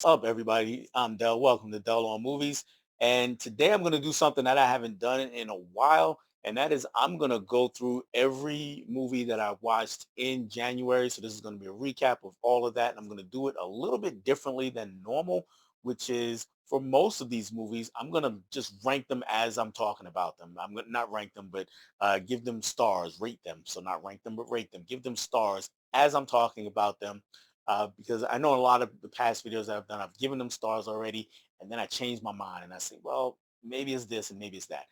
Up, everybody? I'm Dell. Welcome to Dell on Movies. And today I'm going to do something that I haven't done in a while, and that is I'm going to go through every movie that I watched in January. So this is going to be a recap of all of that, and I'm going to do it a little bit differently than normal, which is for most of these movies, I'm going to just rank them as I'm talking about them. I'm going to not rank them, but give them stars, rate them. So not rank them, but rate them. Give them stars as I'm talking about them because I know a lot of the past videos that I've done, I've given them stars already, and then I change my mind and I say, well, maybe it's this and maybe it's that.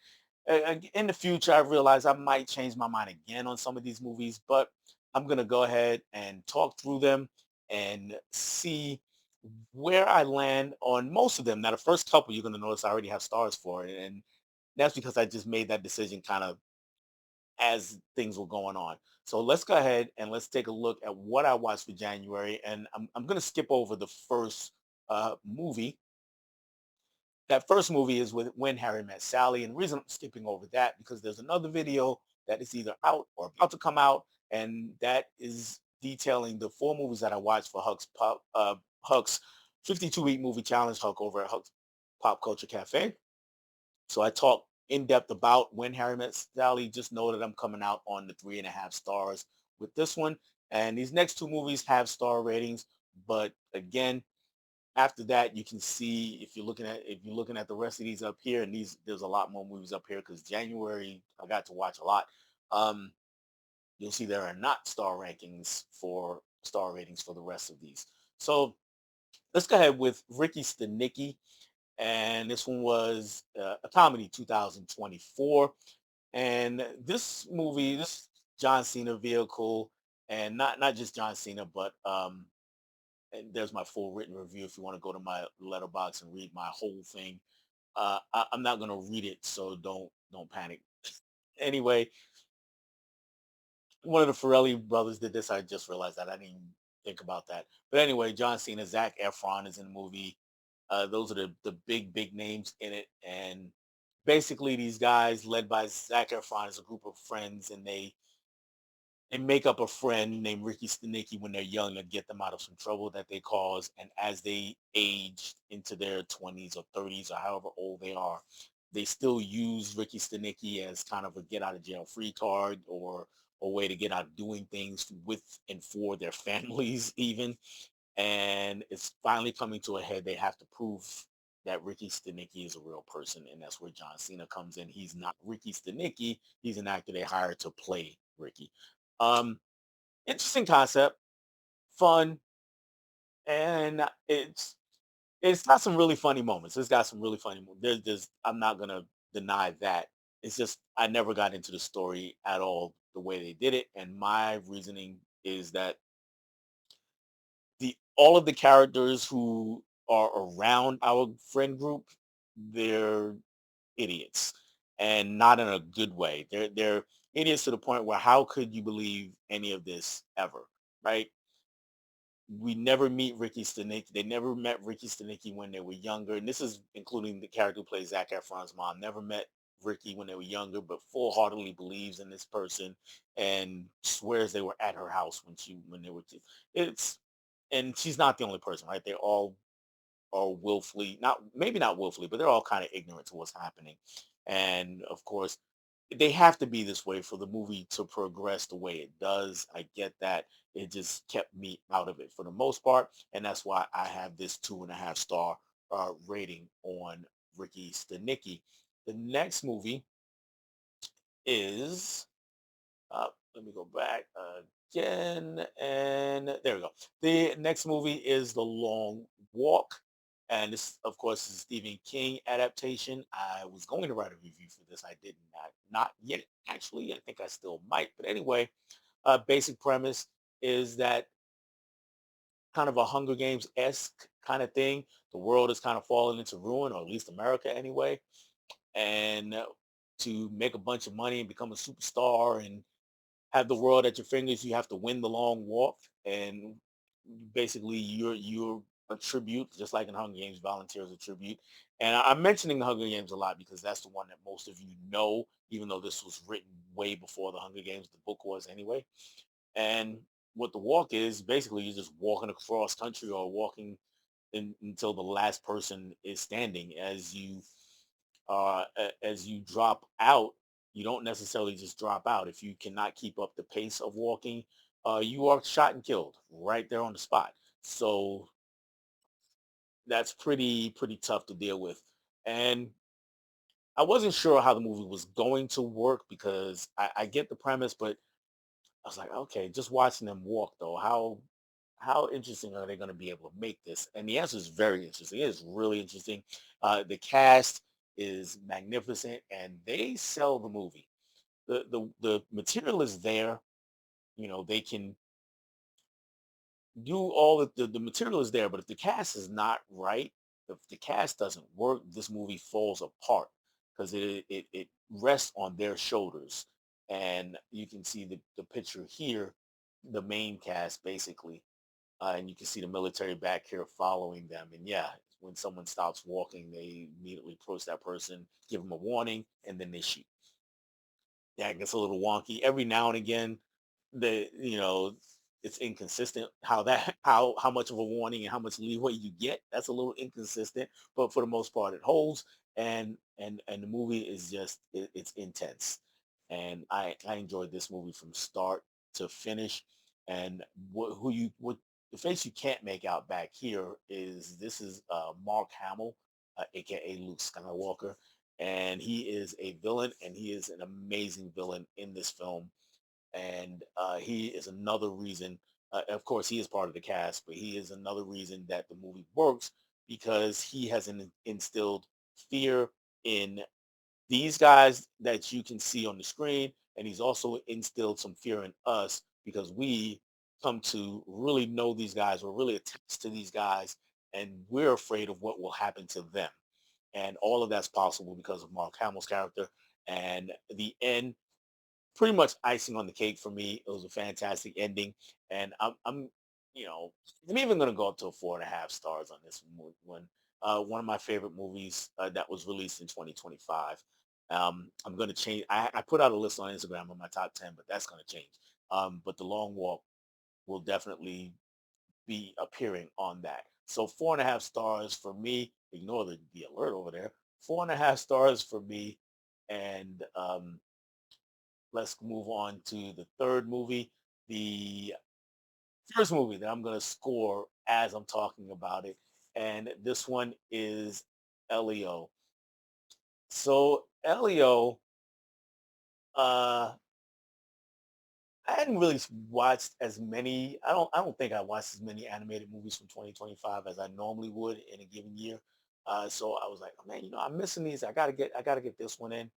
In the future, I realize I might change my mind again on some of these movies, but I'm going to go ahead and talk through them and see where I land on most of them. Now, the first couple you're going to notice I already have stars for, and that's because I just made that decision kind of as things were going on. So let's go ahead and let's take a look at what I watched for January. And I'm going to skip over the first movie. That first movie is with When Harry Met Sally. And the reason I'm skipping over that because there's another video that is either out or about to come out. And that is detailing the four movies that I watched for Huck's 52-week movie challenge, Huck over at Huck's Pop Culture Cafe. So I talk in depth about When Harry Met Sally. Just know that I'm coming out on the 3.5 stars with this one. And these next two movies have star ratings, but again, after that, you can see if you're looking at the rest of these up here, and these there's a lot more movies up here because January I got to watch a lot. Um, you'll see there are not star ratings for the rest of these. So let's go ahead with Ricky Stenicki, and this one was a comedy 2024. And this movie, this John Cena vehicle, and not just John Cena, but and there's my full written review if you want to go to my letterbox and read my whole thing. I'm not gonna read it, so don't panic. Anyway, one of the Farrelly brothers did this. I just realized that I didn't even think about that. But anyway, John Cena, Zach Efron is in the movie. Those are the big names in it, and basically these guys, led by Zach Efron, is a group of friends, and they make up a friend named Ricky Stenicki when they're young to get them out of some trouble that they cause. And as they age into their 20s or 30s or however old they are, they still use Ricky Stenicki as kind of a get out of jail free card or a way to get out of doing things with and for their families even. And it's finally coming to a head. They have to prove that Ricky Stenicki is a real person, and that's where John Cena comes in. He's not Ricky Stenicki; he's an actor they hired to play Ricky. Um, Interesting concept, fun, and it's got some really funny moments. It's got some really funny moments. There's I'm not gonna deny that. It's just I never got into the story at all the way they did it, and my reasoning is that the all of the characters who are around our friend group, they're idiots, and not in a good way. They're idiots to the point where how could you believe any of this ever, right? We never meet Ricky Stenicki. They never met Ricky Stenicki when they were younger, and this is including the character who plays Zac Efron's mom. Never met Ricky when they were younger, but full-heartedly believes in this person and swears they were at her house when they were kids. It's and she's not the only person, right? They all are willfully, not maybe not willfully, but they're all kind of ignorant to what's happening. And of course, they have to be this way for the movie to progress the way it does. I get that. It just kept me out of it for the most part. And that's why I have this 2.5 star rating on Ricky Stenicki. The next movie is let me go back again. And there we go. The next movie is The Long Walk. And this, of course, is a Stephen King adaptation. I was going to write a review for this. I did not yet, actually. I think I still might. But anyway, basic premise is that kind of a Hunger Games esque kind of thing. The world is kind of falling into ruin, or at least America anyway. And to make a bunch of money and become a superstar and have the world at your fingers. You have to win the long walk, and basically you're a tribute, just like in Hunger Games, volunteers a tribute. And I'm mentioning the Hunger Games a lot because that's the one that most of you know, even though this was written way before the Hunger Games, the book was anyway. And what the walk is, basically, you're just walking across country or walking. until the last person is standing. As you drop out, you don't necessarily just drop out. If you cannot keep up the pace of walking, you are shot and killed right there on the spot. So that's pretty tough to deal with. And I wasn't sure how the movie was going to work because I get the premise, but I was like, okay, just watching them walk though, how interesting are they going to be able to make this? And the answer is very interesting. It is really interesting. The cast is magnificent, and they sell the movie. The material is there. They can do all the material is there, but if the cast is not right, if the cast doesn't work, this movie falls apart because it rests on their shoulders. And you can see the picture here, the main cast basically, and you can see the military back here following them. And yeah, when someone stops walking, they immediately approach that person, give them a warning, and then they shoot. Yeah, it gets a little wonky every now and again. It's inconsistent how that how much of a warning and how much leeway you get. That's a little inconsistent, but for the most part, it holds. And the movie is just it's intense, and I enjoyed this movie from start to finish. And what the face you can't make out back here is this is Mark Hamill, aka Luke Skywalker, and he is a villain, and he is an amazing villain in this film. And he is another reason. Of course, he is part of the cast, but he is another reason that the movie works because he has instilled fear in these guys that you can see on the screen, and he's also instilled some fear in us because we come to really know these guys. We're really attached to these guys, and we're afraid of what will happen to them. And all of that's possible because of Mark Hamill's character. And the end, pretty much icing on the cake for me. It was a fantastic ending, and you know, I'm even going to go up to a 4.5 stars on this one. One of my favorite movies that was released in 2025. I'm going to change. I put out a list on Instagram of my top 10, but that's going to change. But The Long Walk will definitely be appearing on that. So 4.5 stars for me. Ignore the alert over there. 4.5 stars for me, and let's move on to the third movie. The first movie that I'm going to score as I'm talking about it. And this one is Elio. So Elio, uh, I hadn't really watched as many. I don't think I watched as many animated movies from 2025 as I normally would in a given year. So I was like, oh, man, I'm missing these. I gotta get this one in.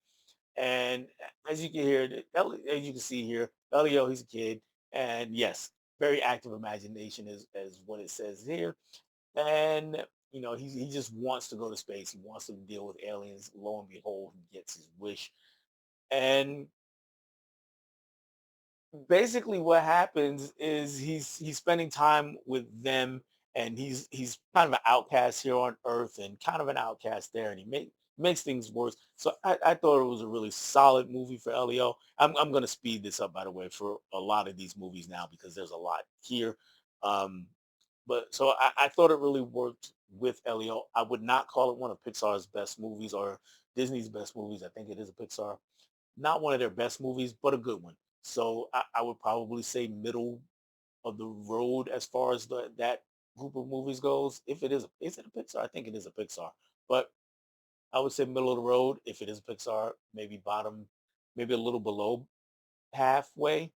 And as you can hear, as you can see here, Elio, he's a kid, and yes, very active imagination is what it says here. And he just wants to go to space. He wants to deal with aliens. Lo and behold, he gets his wish. And basically what happens is he's spending time with them, and he's kind of an outcast here on earth and kind of an outcast there, and makes things worse. So I thought it was a really solid movie for Elio. I'm going to speed this up, by the way, for a lot of these movies now because there's a lot here. um but so I thought it really worked with Elio. I would not call it one of Pixar's best movies or Disney's best movies. I think it is a Pixar, not one of their best movies, but a good one. So I would probably say middle of the road as far as that group of movies goes. If it is it a Pixar? I think it is a Pixar. But I would say middle of the road if it is a Pixar, maybe bottom, maybe a little below halfway.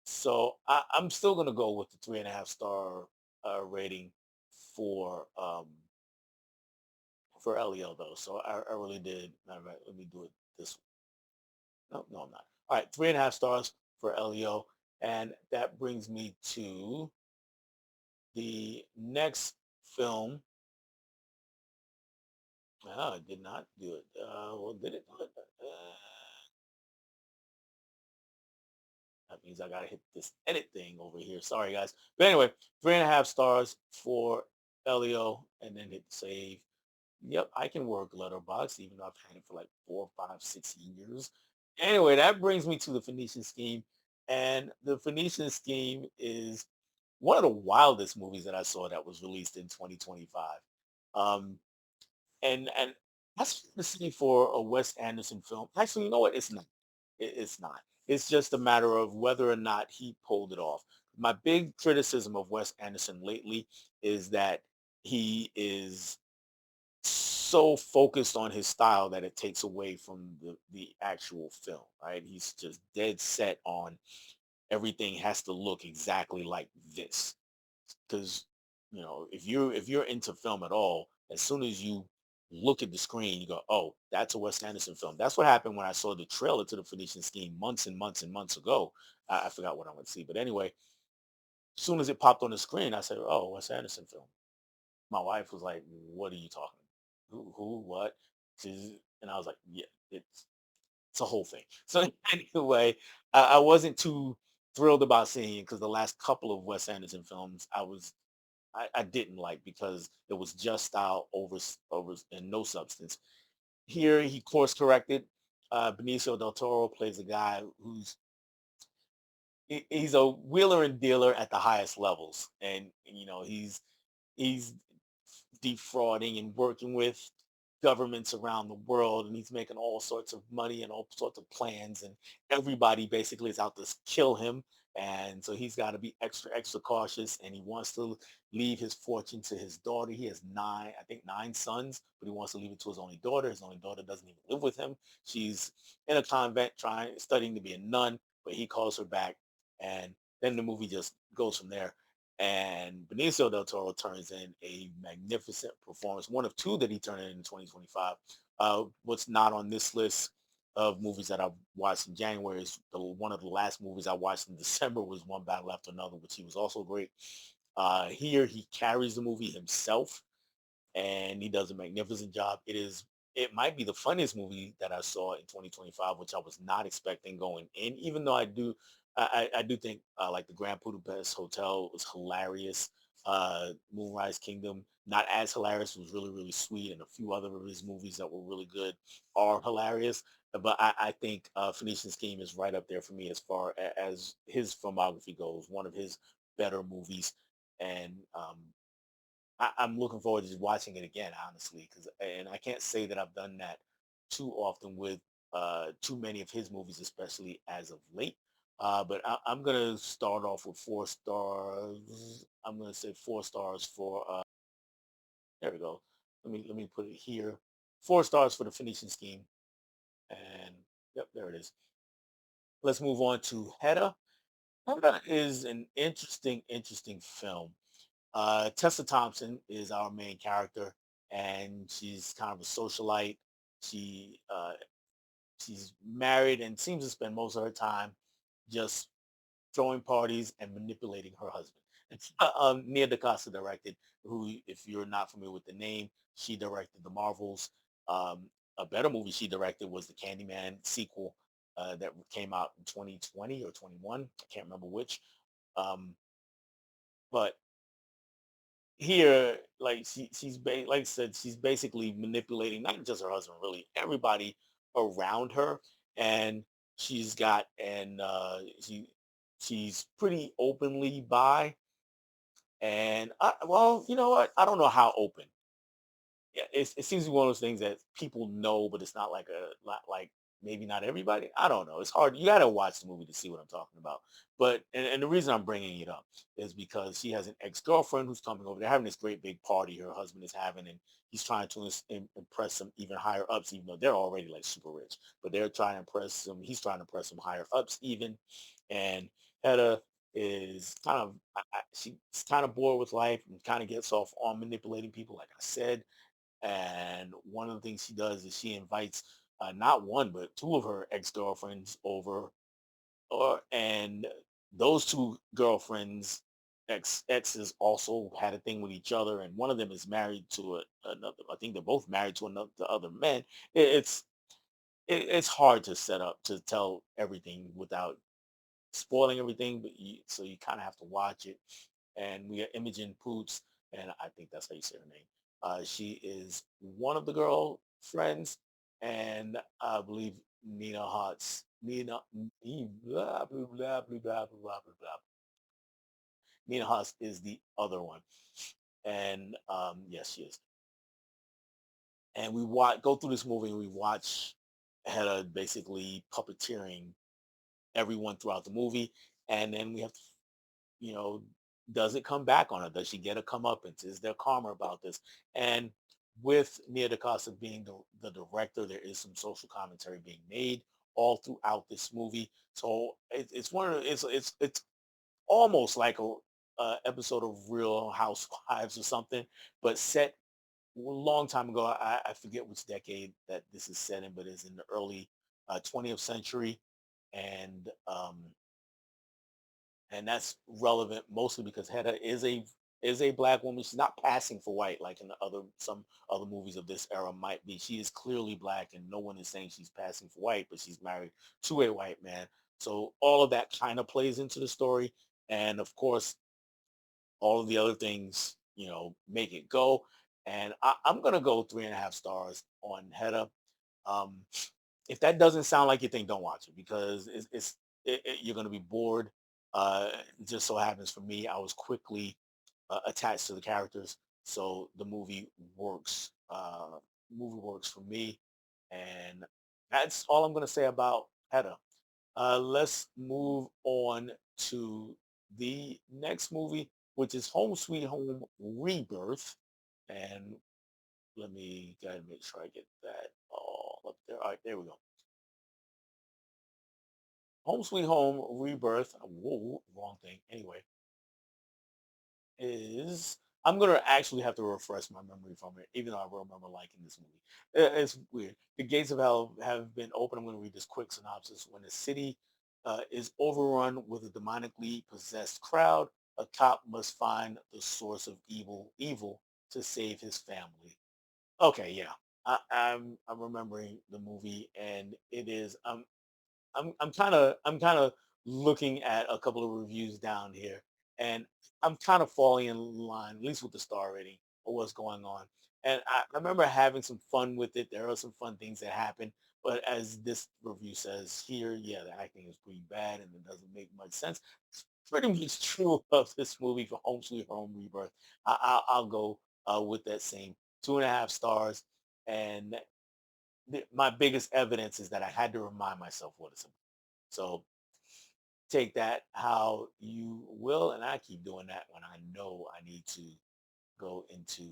So I'm still gonna go with the 3.5 star rating for Elio though. So I really did. All right, let me do it this. No, no, I'm not. All right, 3.5 stars for Elio. And that brings me to the next film. Oh, it did not do it. Well, did it do it? That means I got to hit this edit thing over here. Sorry, guys. But anyway, 3.5 stars for Elio, and then hit save. Yep, I can work Letterbox, even though I've had it for like 4, 5, 6 years. Anyway, that brings me to the Phoenician scheme. And the Phoenician scheme is one of the wildest movies that I saw that was released in 2025. Um, and that's the same for a Wes Anderson film. Actually, you know what? It's not. It's not. It's just a matter of whether or not he pulled it off. My big criticism of Wes Anderson lately is that he is so focused on his style that it takes away from the actual film, right? He's just dead set on everything has to look exactly like this. Because if you're into film at all, as soon as you look at the screen, you go, "Oh, that's a Wes Anderson film." That's what happened when I saw the trailer to the Phoenician Scheme months and months and months ago. I forgot what I went to see, but anyway, as soon as it popped on the screen, I said, "Oh, Wes Anderson film." My wife was like, "What are you talking? Who, what?" And I was like, "Yeah, it's a whole thing." So anyway, I wasn't too thrilled about seeing it because the last couple of Wes Anderson films I didn't like because it was just style over and no substance. Here he course corrected. Benicio del Toro plays a guy who's he's a wheeler and dealer at the highest levels, and he's defrauding and working with governments around the world, and he's making all sorts of money and all sorts of plans, and everybody basically is out to kill him. And so he's got to be extra cautious, and he wants to leave his fortune to his daughter. He has nine, I think, nine sons, but he wants to leave it to his only daughter. His only daughter doesn't even live with him. She's in a convent trying studying to be a nun, but he calls her back, and then the movie just goes from there. And Benicio del Toro turns in a magnificent performance, one of two that he turned in 2025. What's not on this list of movies that I've watched in January is one of the last movies I watched in December was One Battle After Another, which he was also great. Here he carries the movie himself and he does a magnificent job. It might be the funniest movie that I saw in 2025, which I was not expecting going in, even though I do think like the Grand Budapest Hotel was hilarious. Moonrise Kingdom, not as hilarious, was really sweet, and a few other of his movies that were really good are hilarious. But I think Phoenician Scheme is right up there for me as far as his filmography goes. One of his better movies, and I'm looking forward to just watching it again, honestly, because and I can't say that I've done that too often with too many of his movies, especially as of late. But I'm gonna start off with 4 stars. I'm gonna say 4 stars for there we go. Let me put it here. 4 stars for the Phoenician Scheme, and yep, there it is. Let's move on to Hedda. Hedda is an interesting film. Tessa Thompson is our main character, and she's kind of a socialite. She she's married and seems to spend most of her time just throwing parties and manipulating her husband. It's, Nia DaCosta directed, who, if you're not familiar with the name, she directed The Marvels. A better movie she directed was the Candyman sequel that came out in 2020 or 21. I can't remember which. Um, but here, like like I said, she's basically manipulating not just her husband, really everybody around her, and she's got and she's pretty openly bi, and well, you know what? I don't know how open. Yeah, it seems to be one of those things that people know, but it's not like like maybe not everybody. I don't know. It's hard. You got to watch the movie to see what I'm talking about. But and the reason I'm bringing it up is because she has an ex girlfriend who's coming over. They're having this great big party her husband is having, and he's trying to impress some even higher ups, even though they're already like super rich. But they're trying to impress some. He's trying to impress some higher ups even, and Hedda is kind of she's kind of bored with life and kind of gets off on manipulating people, like I said, and one of the things she does is she invites not one but two of her ex-girlfriends over, or and those two girlfriends exes also had a thing with each other, and one of them is married to another. I think they're both married to another the other men. It's it's hard to set up to tell everything without spoiling everything, but so you kind of have to watch it. And we got Imogen Poots, and I think that's how you say her name. She is one of the girl friends, and I believe Nina Hart's Nina blah blah blah blah blah blah blah blah. Nina Huss is the other one, and yes, she is. And we watch go through this movie and we watch Hedda basically puppeteering everyone throughout the movie, and then we have to, you know, does it come back on her? Does she get a comeuppance? Is there karma about this? And with Nia DaCosta being the director, there is some social commentary being made all throughout this movie. So it's one of the, it's almost like a episode of Real Housewives or something, but set a long time ago. I forget which decade that this is set in, but it's in the early 20th century, and that's relevant mostly because Hedda is a black woman. She's not passing for white like in the other some other movies of this era might be. She is clearly black, and no one is saying she's passing for white, but she's married to a white man. So all of that kind of plays into the story, and of course, all of the other things make it go. And I'm gonna go 3.5 stars on Hedda. Um, if that doesn't sound like your thing, don't watch it because you're going to be bored. It just so happens for me, I was quickly attached to the characters, so the works. Movie works for me, and that's all I'm going to say about Hedda. Let's move on to the next movie, which is Home Sweet Home Rebirth, and let me gotta make sure I get that all up there. All right, there we go. Home Sweet Home Rebirth. Whoa, wrong thing. Anyway, is I'm gonna actually have to refresh my memory from it, even though I remember liking this movie. It's weird. The gates of hell have been opened. I'm gonna read this quick synopsis. When the city is overrun with a demonically possessed crowd, a cop must find the source of evil to save his family. Okay, yeah. I'm remembering the movie, and it is. I'm kind of looking at a couple of reviews down here, and I'm kind of falling in line, at least with the star rating, of what's going on. And I remember having some fun with it. There are some fun things that happen, but as this review says here, yeah, the acting is pretty bad and it doesn't make much sense. It's pretty much true of this movie for Home Sweet Home Rebirth. I'll go with that same 2.5 stars. And my biggest evidence is that I had to remind myself what it's about. So take that how you will, and I keep doing that when I know I need to go into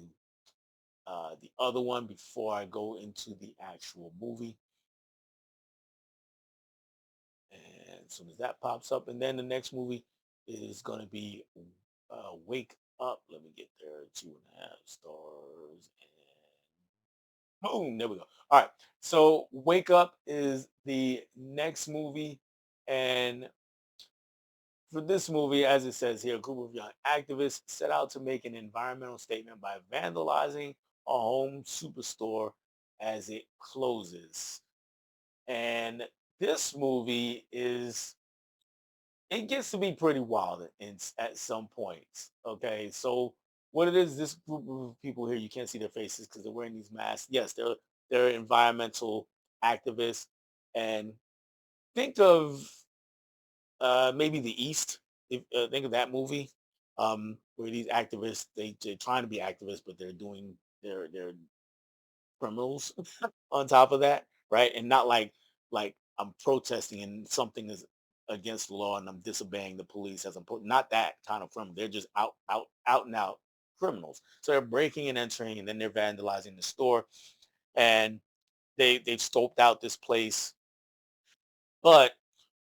the other one before I go into the actual movie. And as soon as that pops up, and then the next movie is going to be Wake Up. Let me get there. 2.5 stars. And boom, there we go. All right. So Wake Up is the next movie. And for this movie, as it says here, a group of young activists set out to make an environmental statement by vandalizing a home superstore as it closes. And this movie it gets to be pretty wild at some points. Okay, so what it is, this group of people here, you can't see their faces because they're wearing these masks. Yes, they're environmental activists, and think of maybe The East. If, think of that movie, where these activists they're trying to be activists, but they're criminals on top of that, right? And not like I'm protesting and something is against the law and I'm disobeying the police as not that kind of criminal. They're just out and out criminals. So they're breaking and entering, and then they're vandalizing the store, and they've scoped out this place, but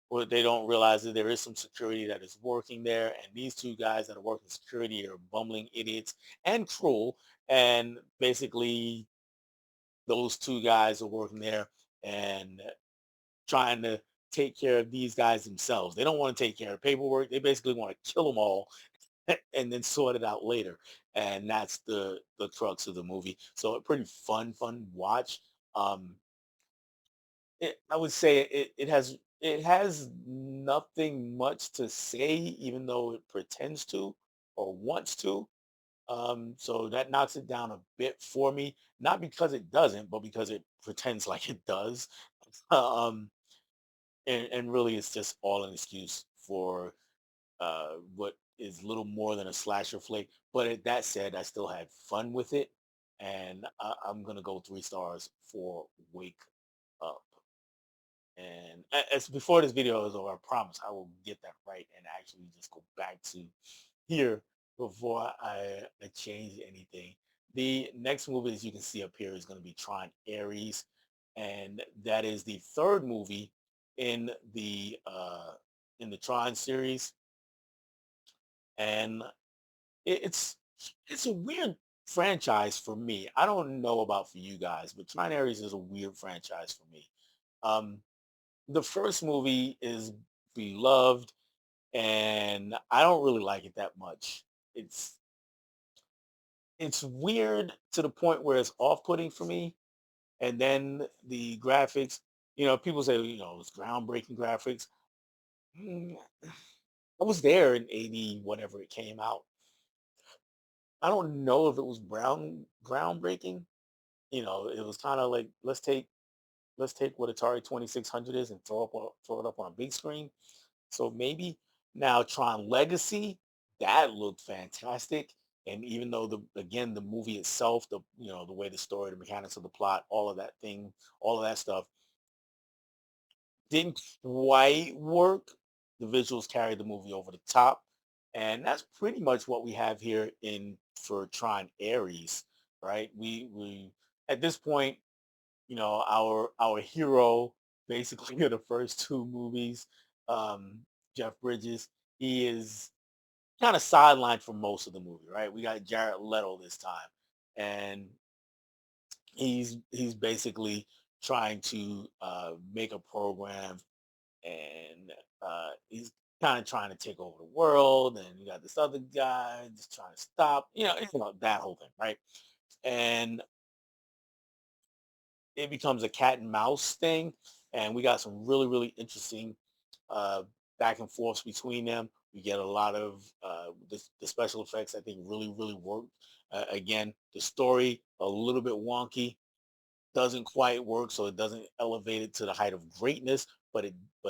what they don't realize is there is some security that is working there, and these two guys that are working security are bumbling idiots and cruel. And basically, those two guys are working there and trying to take care of these guys themselves. They don't want to take care of paperwork. They basically want to kill them all and then sort it out later. And that's the crux of the movie. So a pretty fun watch. Um, I would say it has nothing much to say, even though it pretends to or wants to. So that knocks it down a bit for me, not because it doesn't, but because it pretends like it does. um, and really, it's just all an excuse for what is little more than a slasher flick. But that said, I still had fun with it, and I'm gonna go 3 stars for Wake Up. And as before this video is over, I promise I will get that right and actually just go back to here before I change anything. The next movie, as you can see up here, is going to be Tron Ares, and that is the third movie in the Tron series, and it's it's a weird franchise for me. I don't know about for you guys, but Tron Ares is a weird franchise for me. Um, the first movie is beloved, and I don't really like it that much. It's it's weird to the point where it's off-putting for me. And then the graphics, people say, it's groundbreaking graphics. Mm, I was there in 80, whatever it came out. I don't know if it was groundbreaking. It was kind of like let's take what Atari 2600 is and throw it up on a big screen. So maybe now Tron Legacy, that looked fantastic. And even though the movie itself, the way the story, the mechanics of the plot, all of that stuff didn't quite work. The visuals carried the movie over the top. And that's pretty much what we have here in for Tron Ares, right? We at this point, our hero basically in the first two movies, um, Jeff Bridges, he is kind of sidelined for most of the movie, right? We got Jared Leto this time, and he's basically trying to make a program, and he's kind of trying to take over the world, and you got this other guy just trying to stop, that whole thing, right? And it becomes a cat and mouse thing, and we got some really really interesting uh, back and forths between them. We get a lot of the special effects. I think really really work. Again, the story a little bit wonky, doesn't quite work, so it doesn't elevate it to the height of greatness, but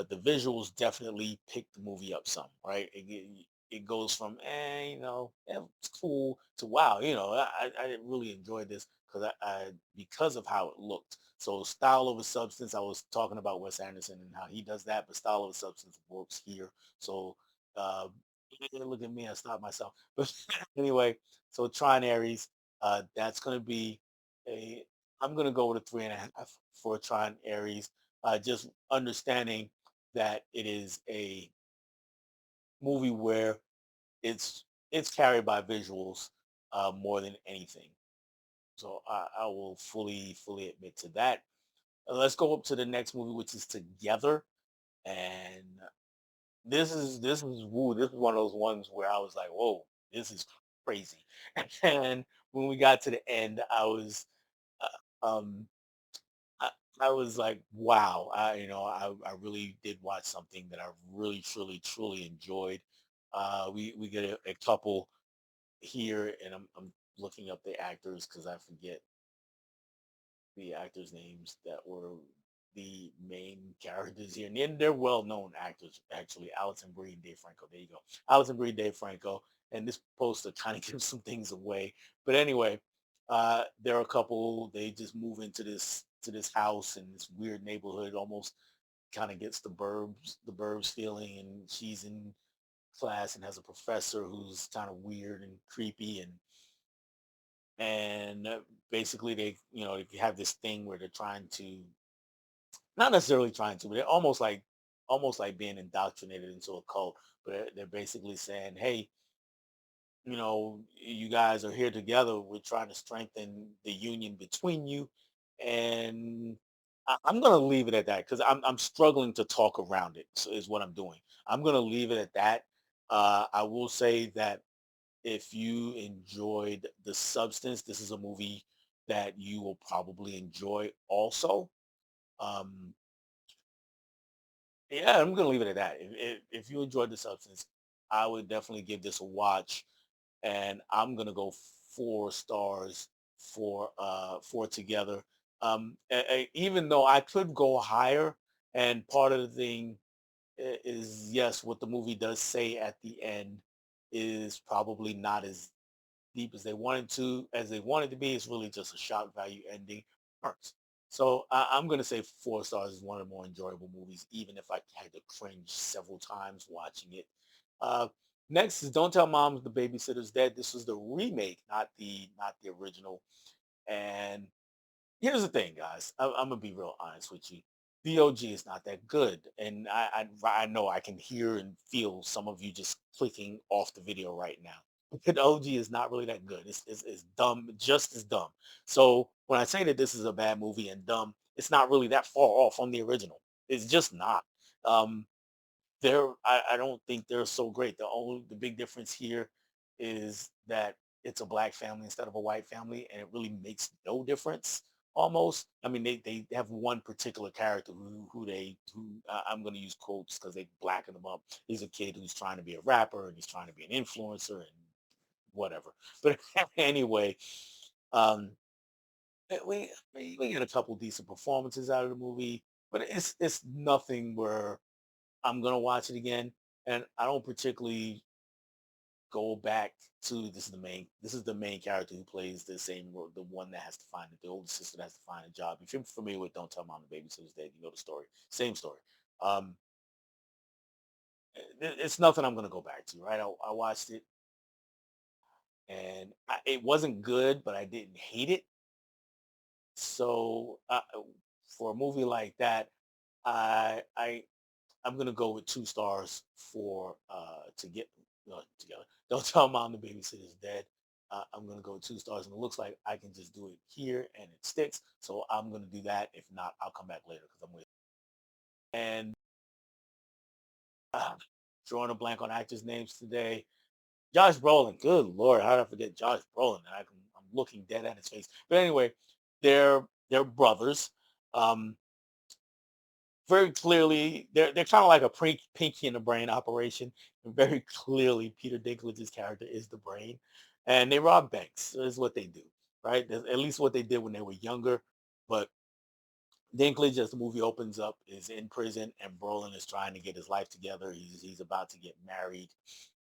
the visuals definitely pick the movie up some, right? It goes from it's cool to wow, I really enjoyed this because of how it looked. So style over substance. I was talking about Wes Anderson and how he does that, but style over substance works here. So uh, look at me, I stopped myself. But anyway, so Tron Ares, that's going to be a I'm gonna go with a 3.5 for Tron Ares. Just understanding that it is a movie where it's carried by visuals more than anything. So I will fully admit to that. Let's go up to the next movie, which is Together, and this is one of those ones where I was like, whoa, this is crazy. And when we got to the end, um I, I was like, wow, I really did watch something that I really, truly enjoyed. We get a couple here, and I'm looking up the actors because I forget the actors' names that were the main characters here. And they're well-known actors, actually. Alison Brie and Dave Franco. There you go. Alison Brie, Dave Franco. And this poster kind of gives some things away. But anyway, there are a couple. They just move into this house in this weird neighborhood, almost kind of gets the burbs feeling. And she's in class and has a professor who's kind of weird and creepy, and basically they have this thing where they're trying to not necessarily trying to, but they're almost like being indoctrinated into a cult. But they're basically saying, hey, you guys are here together. We're trying to strengthen the union between you, and I'm gonna leave it at that because I'm struggling to talk around it. Is what I'm doing. I'm gonna leave it at that. I will say that if you enjoyed the substance, this is a movie that you will probably enjoy also. Um, yeah, I'm gonna leave it at that. If you enjoyed the substance, I would definitely give this a watch, and I'm gonna go 4 stars for Together. Even though I could go higher, and part of the thing is yes, what the movie does say at the end is probably not as deep as they wanted to, as they wanted to be. It's really just a shock value ending. Hurts. So I'm going to say 4 stars is one of the more enjoyable movies, even if I had to cringe several times watching it. Uh, Next is Don't Tell Mom the Babysitter's Dead. This was the remake, not the original. And here's the thing, guys. I'm gonna be real honest with you. The OG is not that good, and I know I can hear and feel some of you just clicking off the video right now. The OG is not really that good. It's dumb, just as dumb. So when I say that this is a bad movie and dumb, it's not really that far off from the original. It's just not. Um, I don't think they're so great. The big difference here is that it's a black family instead of a white family, and it really makes no difference almost. I mean, they have one particular character I'm going to use quotes because they blacken them up. He's a kid who's trying to be a rapper and he's trying to be an influencer and whatever. But anyway, um, we get a couple decent performances out of the movie, but it's nothing where I'm gonna watch it again, and I don't particularly go back to this is the main character who plays the same role, the one that has to find it, the older sister that has to find a job. If you're familiar with Don't Tell Mom the Babysitter's Dead, you know the story. Same story. Um, it's nothing I'm gonna go back to, right? I watched it and it wasn't good, but I didn't hate it. So for a movie like that, I I'm gonna go with 2 stars for to get together. Don't tell mom the babysitter's dead. I'm gonna go with 2 stars, and it looks like I can just do it here and it sticks. So I'm gonna do that. If not, I'll come back later because I'm with. And uh, drawing a blank on actors' names today. Josh Brolin. Good lord, how did I forget Josh Brolin? I'm looking dead at his face. But anyway, they're brothers. Um, Very clearly they're kind of like a pinky in the brain operation. And very clearly, Peter Dinklage's character is the brain, and they rob banks. Is what they do, right? That's at least what they did when they were younger. But Dinklage, as the movie opens up, is in prison, and Brolin is trying to get his life together. He's about to get married,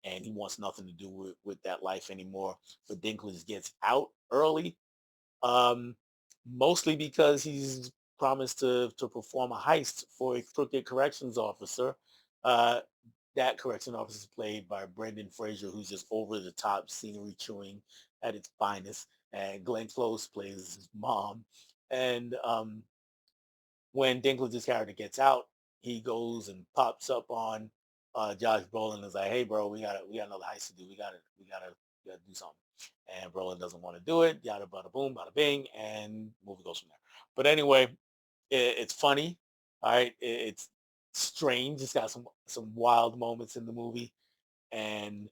and he wants nothing to do with that life anymore. But Dinklage gets out early, um, mostly because he's promised to perform a heist for a crooked corrections officer. Uh, that correction officer is played by Brendan Fraser, who's just over the top scenery chewing at its finest, and Glenn Close plays his mom. And when Dinklage's character gets out, he goes and pops up on Josh Brolin and is like, "Hey, bro, we got another heist to do. We gotta do something." And Brolin doesn't want to do it. Yada bada boom, bada bing, and movie goes from there. But anyway, it's funny. All right, it's strange. It's got some wild moments in the movie, and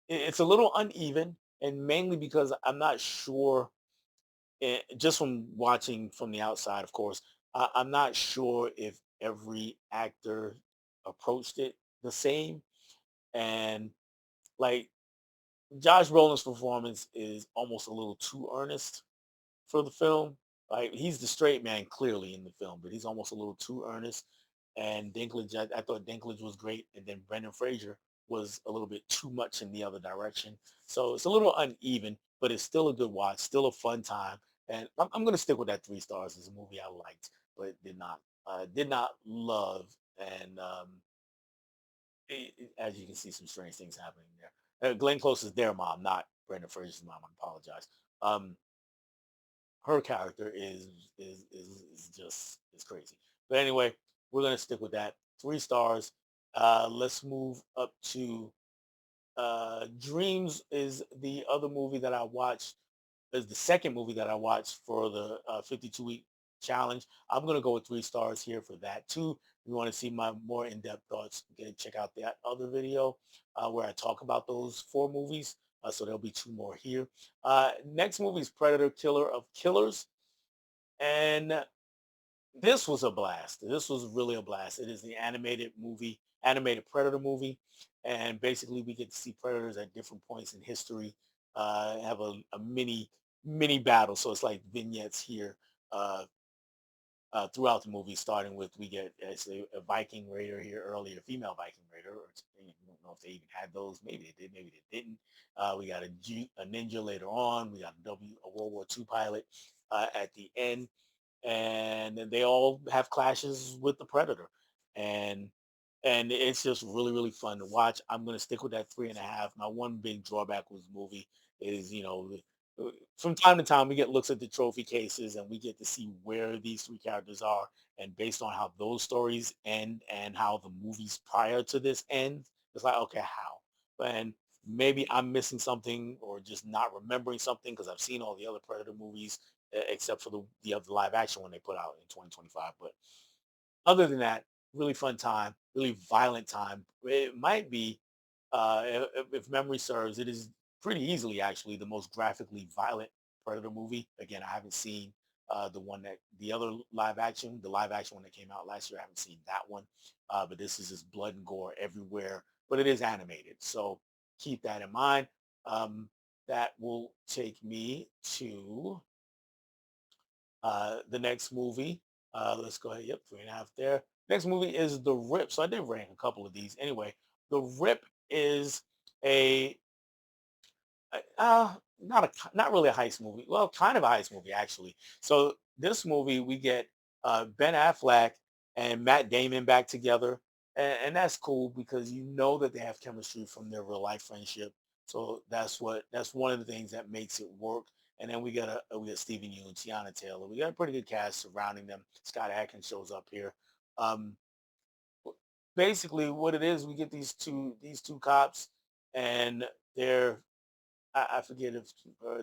it's a little uneven, and mainly because I'm not sure just from watching from the outside, of course, I'm not sure if every actor approached it the same. And like Josh Brolin's performance is almost a little too earnest for the film. Like he's the straight man clearly in the film, but he's almost a little too earnest. And Dinklage, I thought Dinklage was great, and then Brendan Fraser was a little bit too much in the other direction. So it's a little uneven, but it's still a good watch, still a fun time. And I'm going to stick with that 3 stars. It's a movie I liked, but did not love. And as you can see, some strange things happening there. Glenn Close is their mom, not Brendan Fraser's mom. I apologize. Um, Her character is just is crazy. But anyway, we're gonna stick with that. 3 stars. Let's move up to Dreams is the other movie that I watched. Is the second movie that I watched for the 52-week challenge. I'm gonna go with 3 stars here for that too. If you want to see my more in-depth thoughts, again, check out that other video where I talk about those 4 movies. So there'll be 2 more here. Next movie is Predator Killer of Killers. And this was a blast. This was really a blast. It is the animated Predator movie. And basically we get to see Predators at different points in history, have a mini battle. So it's like vignettes here. Uh, throughout the movie, starting with we get as a Viking raider here earlier, female Viking raider. Or I don't know if they even had those. Maybe they did. Maybe they didn't. We got a ninja later on. We got a World War II pilot at the end, and then they all have clashes with the predator, and it's just really really fun to watch. I'm going to stick with that 3.5. My one big drawback with the movie is, from time to time we get looks at the trophy cases and we get to see where these three characters are, and based on how those stories end and how the movies prior to this end, it's like, okay, how? And maybe I'm missing something or just not remembering something because I've seen all the other Predator movies, except for the other live action one they put out in 2025. But other than that, really fun time, really violent time. It might be, if memory serves, it is pretty easily actually the most graphically violent Predator movie. Again, I haven't seen the other the live action one that came out last year. I haven't seen that one, but this is just blood and gore everywhere. But it is animated, so keep that in mind. Um, that will take me to the next movie. Let's go ahead. Yep, 3.5 there. Next movie is The Rip. So I did rank a couple of these. Anyway, The Rip is a not really a heist movie. Well, kind of a heist movie actually. So this movie we get Ben Affleck and Matt Damon back together, and that's cool because you know that they have chemistry from their real life friendship. So that's one of the things that makes it work. And then we got Stephen Yeun, Tiana Taylor. We got a pretty good cast surrounding them. Scott Adkins shows up here. Um, Basically, what it is, we get these two cops, and they're I forget if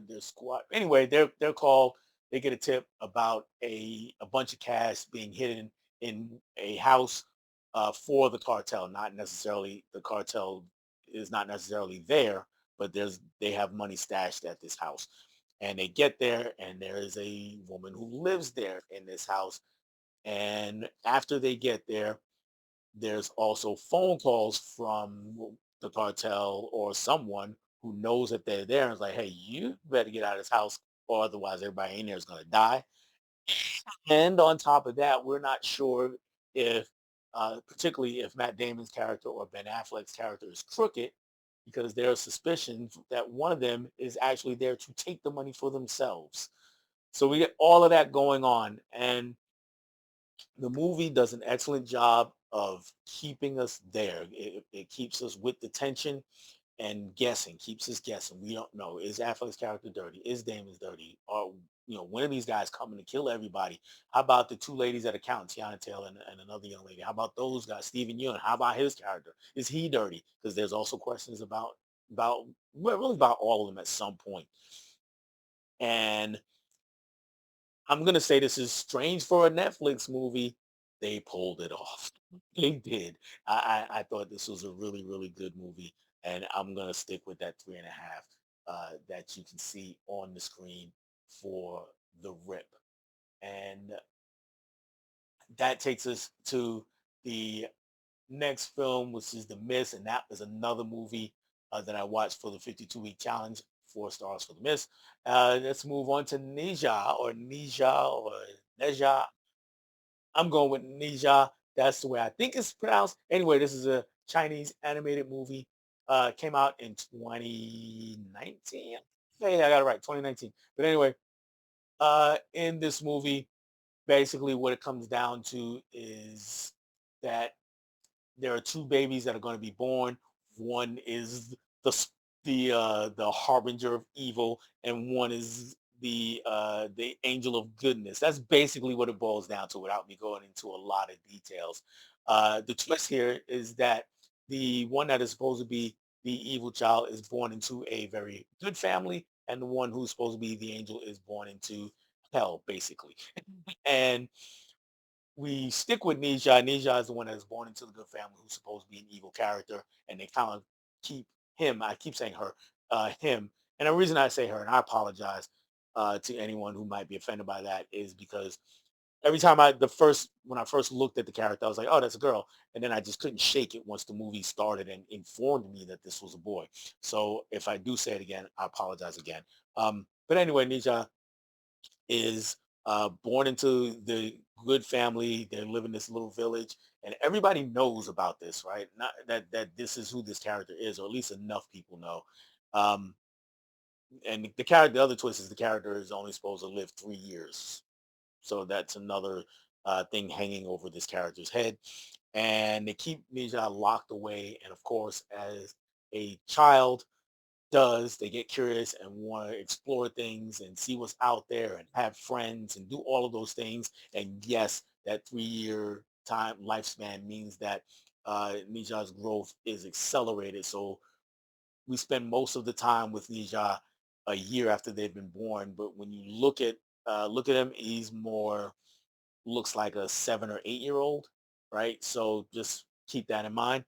their squad. Anyway, they're called. They get a tip about a bunch of cash being hidden in a house for the cartel. Not necessarily the cartel is not necessarily there, but they have money stashed at this house. And they get there, and there is a woman who lives there in this house. And after they get there, there's also phone calls from the cartel or someone who knows that they're there and is like, hey, you better get out of this house or otherwise everybody in there is going to die. And on top of that, we're not sure if, particularly if Matt Damon's character or Ben Affleck's character is crooked, because there are suspicions that one of them is actually there to take the money for themselves. So we get all of that going on. And the movie does an excellent job of keeping us there. It keeps us with the tension and guessing, keeps us guessing. We don't know, is Affleck's character dirty? Is Damon's dirty? Or when are these guys coming to kill everybody? How about the two ladies that account, Tiana Taylor and another young lady? How about those guys, Stephen Yeun? How about his character? Is he dirty? Because there's also questions about well, really about all of them at some point. And I'm gonna say this is strange for a Netflix movie. They pulled it off. They did. I thought this was a really, really good movie, and I'm gonna stick with that 3.5 that you can see on the screen for the rip. And that takes us to the next film, which is The Mist, and that was another movie that I watched for the 52-week challenge. 4 stars for The Mist. Let's move on to Neja. I'm going with Neja. That's the way I think it's pronounced. Anyway, this is a Chinese animated movie. Came out in 2019. Hey, I got it right, 2019. But anyway, in this movie, basically what it comes down to is that there are two babies that are going to be born. One is the harbinger of evil, and one is the angel of goodness. That's basically what it boils down to, without me going into a lot of details. The twist here is that the one that is supposed to be the evil child is born into a very good family, and the one who's supposed to be the angel is born into hell, basically. And we stick with Nisha. Nisha is the one that is born into the good family who's supposed to be an evil character, and they kind of keep him. I keep saying her, him, and the reason I say her, and I apologize to anyone who might be offended by that, is because every time when I first looked at the character, I was like, oh, that's a girl, and then I just couldn't shake it once the movie started and informed me that this was a boy. So if I do say it again, I apologize again. But anyway, Nisha is born into the good family. They live in this little village, and everybody knows about this, right? Not that this is who this character is, or at least enough people know. Um, and the other twist is the character is only supposed to live 3 years, so that's another thing hanging over this character's head. And they keep Mija locked away, and of course, as a child does, they get curious and want to explore things and see what's out there and have friends and do all of those things. And yes, that 3 year time lifespan means that Nija's growth is accelerated. So we spend most of the time with Nija a year after they've been born. But when you look at him, he's more looks like a 7 or 8 year old, right? So just keep that in mind.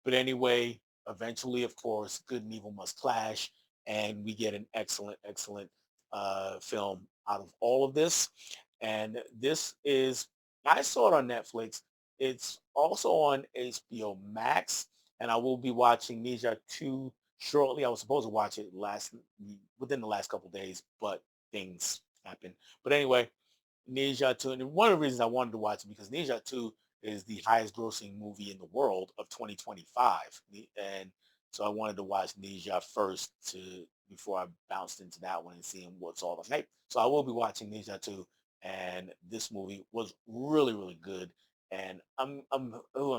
But anyway, eventually, of course, good and evil must clash, and we get an excellent, excellent film out of all of this. And this is, I saw it on Netflix. It's also on HBO Max, and I will be watching Ninja 2 shortly. I was supposed to watch it within the last couple days, but things happen. But anyway, Ninja 2, and one of the reasons I wanted to watch it because Ninja 2 is the highest grossing movie in the world of 2025. And so I wanted to watch Ninja first to before I bounced into that one and seeing what's all the hype. So I will be watching Ninja 2, and this movie was really, really good. And I'm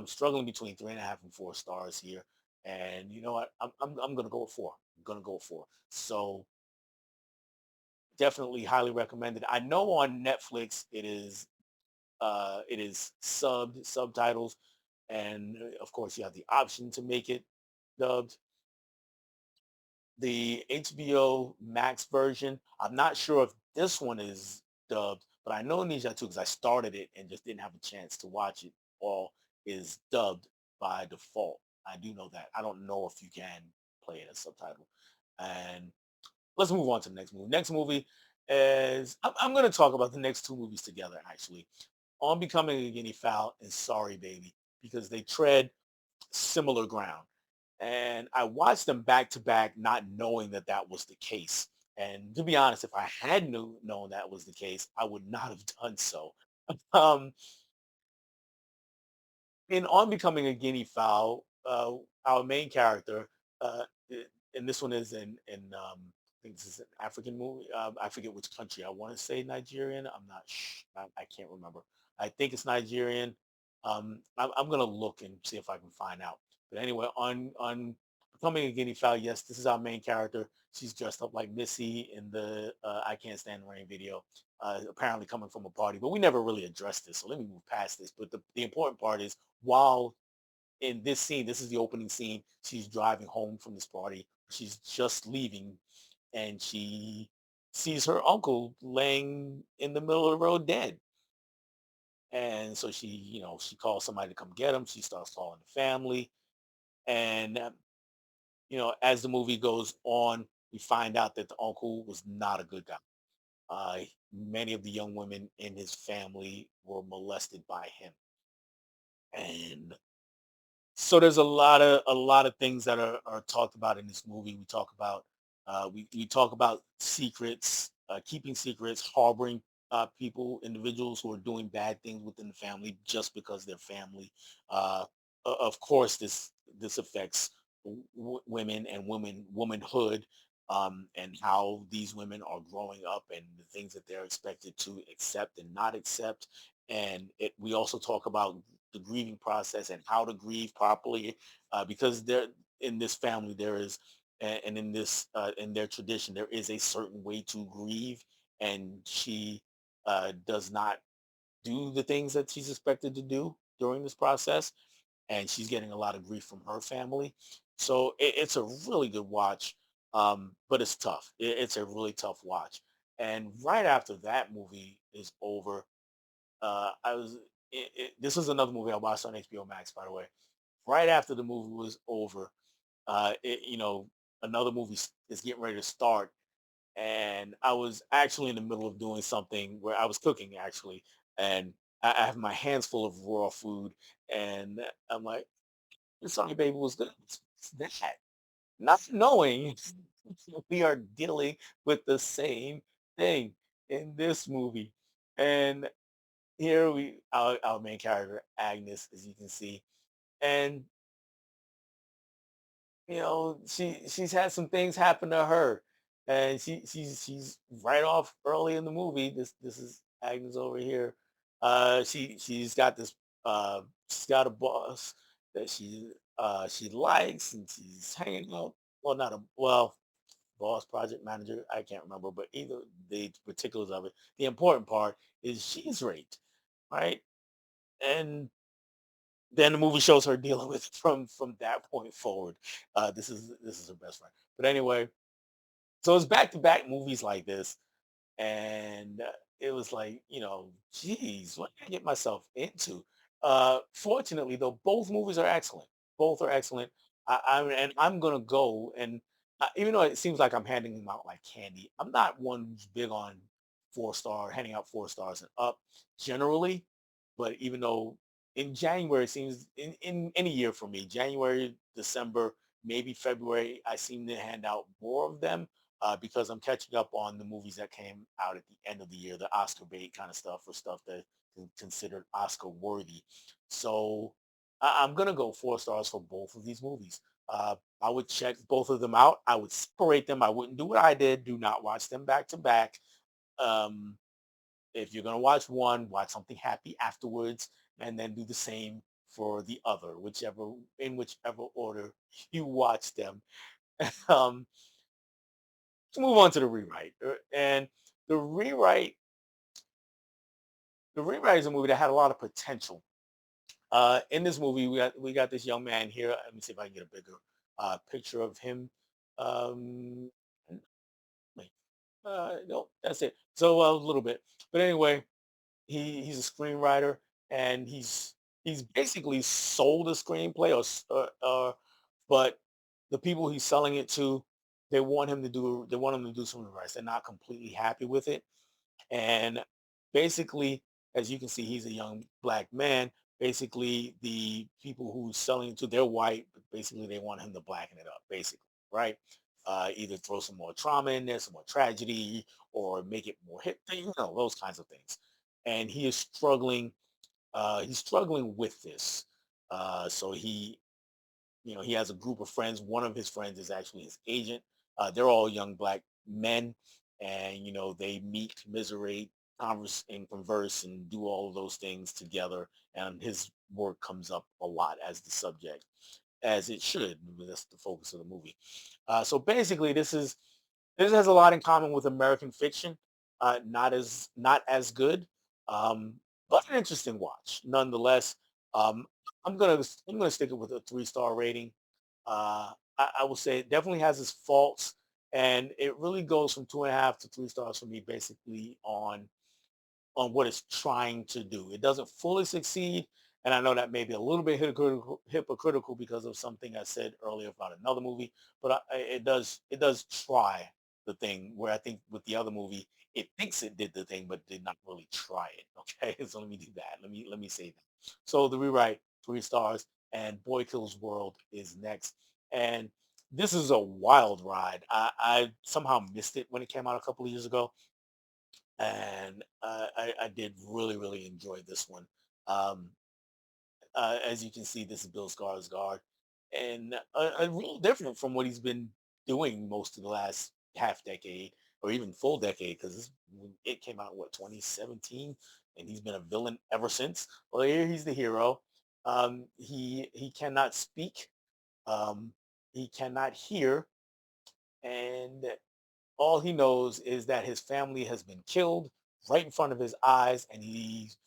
struggling between 3.5 and 4 stars here. And you know what? I'm gonna go with four. I'm gonna go with four. So definitely highly recommended. I know on Netflix it is subtitles, and of course you have the option to make it dubbed. The HBO Max version, I'm not sure if this one is dubbed, but I know Ninja 2 because I started it and just didn't have a chance to watch it all, is dubbed by default. I do know that. I don't know if you can play it as subtitle. And let's move on to the next movie. Next movie is I'm going to talk about the next two movies together, actually. On Becoming a Guinea Fowl and Sorry Baby, because they tread similar ground. And I watched them back to back, not knowing that that was the case. And to be honest, if I had known that was the case, I would not have done so. Um, in On Becoming a Guinea Fowl, our main character, and this one is I think this is an African movie. I forget which country. I want to say Nigerian. I'm not. I can't remember. I think it's Nigerian. I'm gonna look and see if I can find out. But anyway, on Becoming a Guinea Fowl, yes, this is our main character. She's dressed up like Missy in the I Can't Stand the Rain video, apparently coming from a party, but we never really addressed this. So let me move past this. But the important part is while in this scene, this is the opening scene, she's driving home from this party. She's just leaving and she sees her uncle laying in the middle of the road dead. And so she calls somebody to come get him. She starts calling the family. And, as the movie goes on, we find out that the uncle was not a good guy. Many of the young women in his family were molested by him. And so there's a lot of things that are talked about in this movie. We talk about we talk about secrets, keeping secrets, harboring individuals who are doing bad things within the family just because they're family. Of course, this affects women and womanhood, and how these women are growing up and the things that they're expected to accept and not accept. And we also talk about the grieving process and how to grieve properly, because there in this family there is and in this in their tradition there is a certain way to grieve, and she does not do the things that she's expected to do during this process, and she's getting a lot of grief from her family. So it's a really good watch, but it's tough. It's a really tough watch. And right after that movie is over, I was this was another movie I watched on HBO Max, by the way. Right after the movie was over, uh, it, you know, another movie is getting ready to start, and I was actually in the middle of doing something where I was cooking actually, and I have my hands full of raw food, and I'm like, "Sorry, baby, was good." What's that? Not knowing we are dealing with the same thing in this movie, and here our main character Agnes, as you can see, and she's had some things happen to her, and she's right off early in the movie. This is Agnes over here. She's got this she's got a boss that she likes, and she's hanging out. Well, not a well boss, project manager. I can't remember, but either the particulars of it. The important part is she's raped, right? And then the movie shows her dealing with it from that point forward. This is her best friend. But anyway, so it's back to back movies like this, and it was like, geez, what did I get myself into? Fortunately, though, both movies are excellent. Both are excellent. And I'm gonna go and even though it seems like I'm handing them out like candy, I'm not one who's big on 4 star, handing out 4 stars and up generally. But even though in January it seems in any year for me, January, December, maybe February, I seem to hand out more of them because I'm catching up on the movies that came out at the end of the year, the Oscar bait kind of stuff, or stuff that considered Oscar worthy. So I'm gonna go 4 stars for both of these movies. I would check both of them out. I would separate them. I wouldn't do what I did. Do not watch them back to back. Um, if you're gonna watch one, watch something happy afterwards, and then do the same for the other, whichever order you watch them. Um, let's move on to the rewrite. And the rewrite, the rewrite is a movie that had a lot of potential. In this movie, we got this young man here. Let me see if I can get a bigger picture of him. Um, wait, no, that's it. So a little bit, but anyway, he's a screenwriter, and he's basically sold a screenplay, but the people he's selling it to, they want him to do some rewrites. They're not completely happy with it. And basically, as you can see, he's a young black man. Basically, the people who's selling it to, they're white, but basically they want him to blacken it up, basically, right? Either throw some more trauma in there, some more tragedy, or make it more hit, those kinds of things. And he is struggling. He's struggling with this. So he has a group of friends. One of his friends is actually his agent. They're all young black men, and they meet, commiserate, converse, and do all of those things together. And his work comes up a lot as the subject, as it should. I mean, that's the focus of the movie. So basically, this has a lot in common with American fiction. Not as good, um, but an interesting watch nonetheless. Um, I'm gonna stick it with a 3 star rating. I will say it definitely has its faults, and it really goes from 2.5 to 3 stars for me, basically on what it's trying to do. It doesn't fully succeed, and I know that may be a little bit hypocritical because of something I said earlier about another movie, but it does try the thing where I think with the other movie it thinks it did the thing but did not really try it. Okay, so let me do that. Let me say that. So the rewrite, 3 stars, and Boy Kills World is next, and this is a wild ride. I somehow missed it when it came out a couple of years ago, and I did really enjoy this one. Um, as you can see, this is Bill Skarsgård, and a real different from what he's been doing most of the last half decade or even full decade, because it came out what 2017, and he's been a villain ever since. Well, here he's the hero. He cannot speak. Um, he cannot hear, and all he knows is that his family has been killed right in front of his eyes, and he's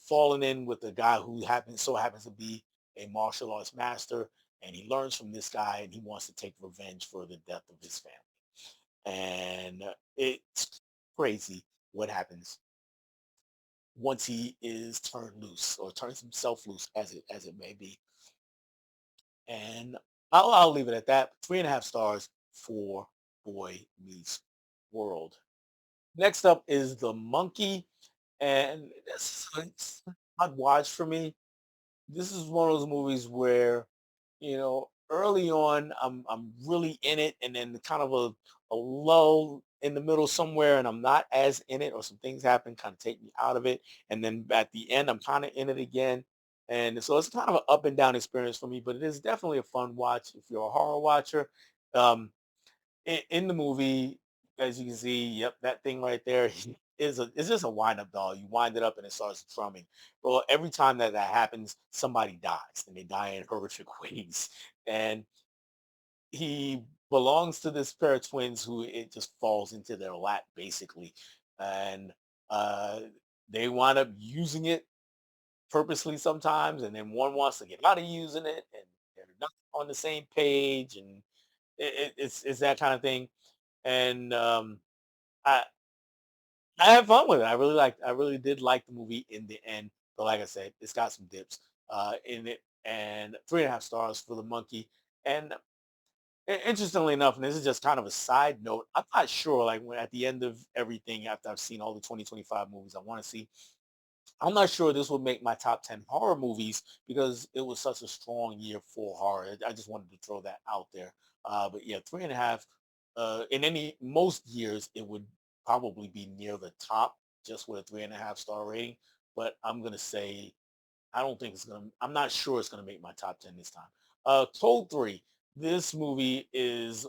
fallen in with a guy who happens to be a martial arts master, and he learns from this guy, and he wants to take revenge for the death of his family. And it's crazy what happens once he is turned loose, or turns himself loose, as it may be. And I'll leave it at that. 3.5 stars for Boy Meets World. Next up is The Monkey, and this is an odd watch for me. This is one of those movies where, early on I'm really in it, and then kind of a lull in the middle somewhere and I'm not as in it, or some things happen, kind of take me out of it. And then at the end, I'm kind of in it again. And so it's kind of an up and down experience for me, but it is definitely a fun watch if you're a horror watcher. Um, in the movie, as you can see, yep, that thing right there is just a wind up doll. You wind it up and it starts drumming. Well, every time that that happens, somebody dies, and they die in horrific ways. And he belongs to this pair of twins who it just falls into their lap basically, and uh, they wind up using it purposely sometimes, and then one wants to get out of using it, and they're not on the same page, and it's that kind of thing. And I I have fun with it. I really did like the movie in the end, but like I said, it's got some dips in it, and 3.5 stars for the monkey. And interestingly enough, and this is just kind of a side note, I'm not sure, like, when at the end of everything, after I've seen all the 2025 movies I want to see, I'm not sure this would make my top 10 horror movies because it was such a strong year for horror. I just wanted to throw that out there. But yeah, 3.5. In any most years, it would probably be near the top just with a 3.5 star rating. But I'm gonna say I don't think it's gonna. I'm not sure it's gonna make my top 10 this time. Cold Three. This movie is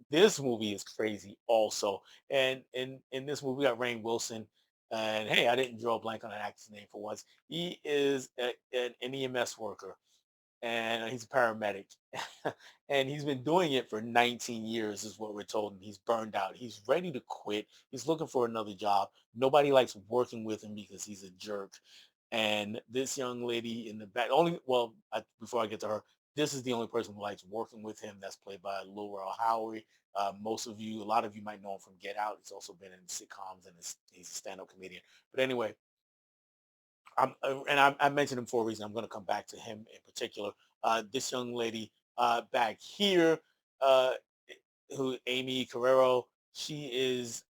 this movie is crazy also. And in this movie, we got Rainn Wilson. And hey, I didn't draw a blank on an actor's name for once. He is an EMS worker, and he's a paramedic. And he's been doing it for 19 years is what we're told, and he's burned out. He's ready to quit. He's looking for another job. Nobody likes working with him because he's a jerk. And this young lady in the back, only well, before I get to her, this is the only person who likes working with him. That's played by Lil Howery. Most of you, a lot of you might know him from Get Out. He's also been in sitcoms, and he's a stand-up comedian. But anyway, I mentioned him for a reason. I'm going to come back to him in particular. This young lady back here, uh, who Amy Carrero, she is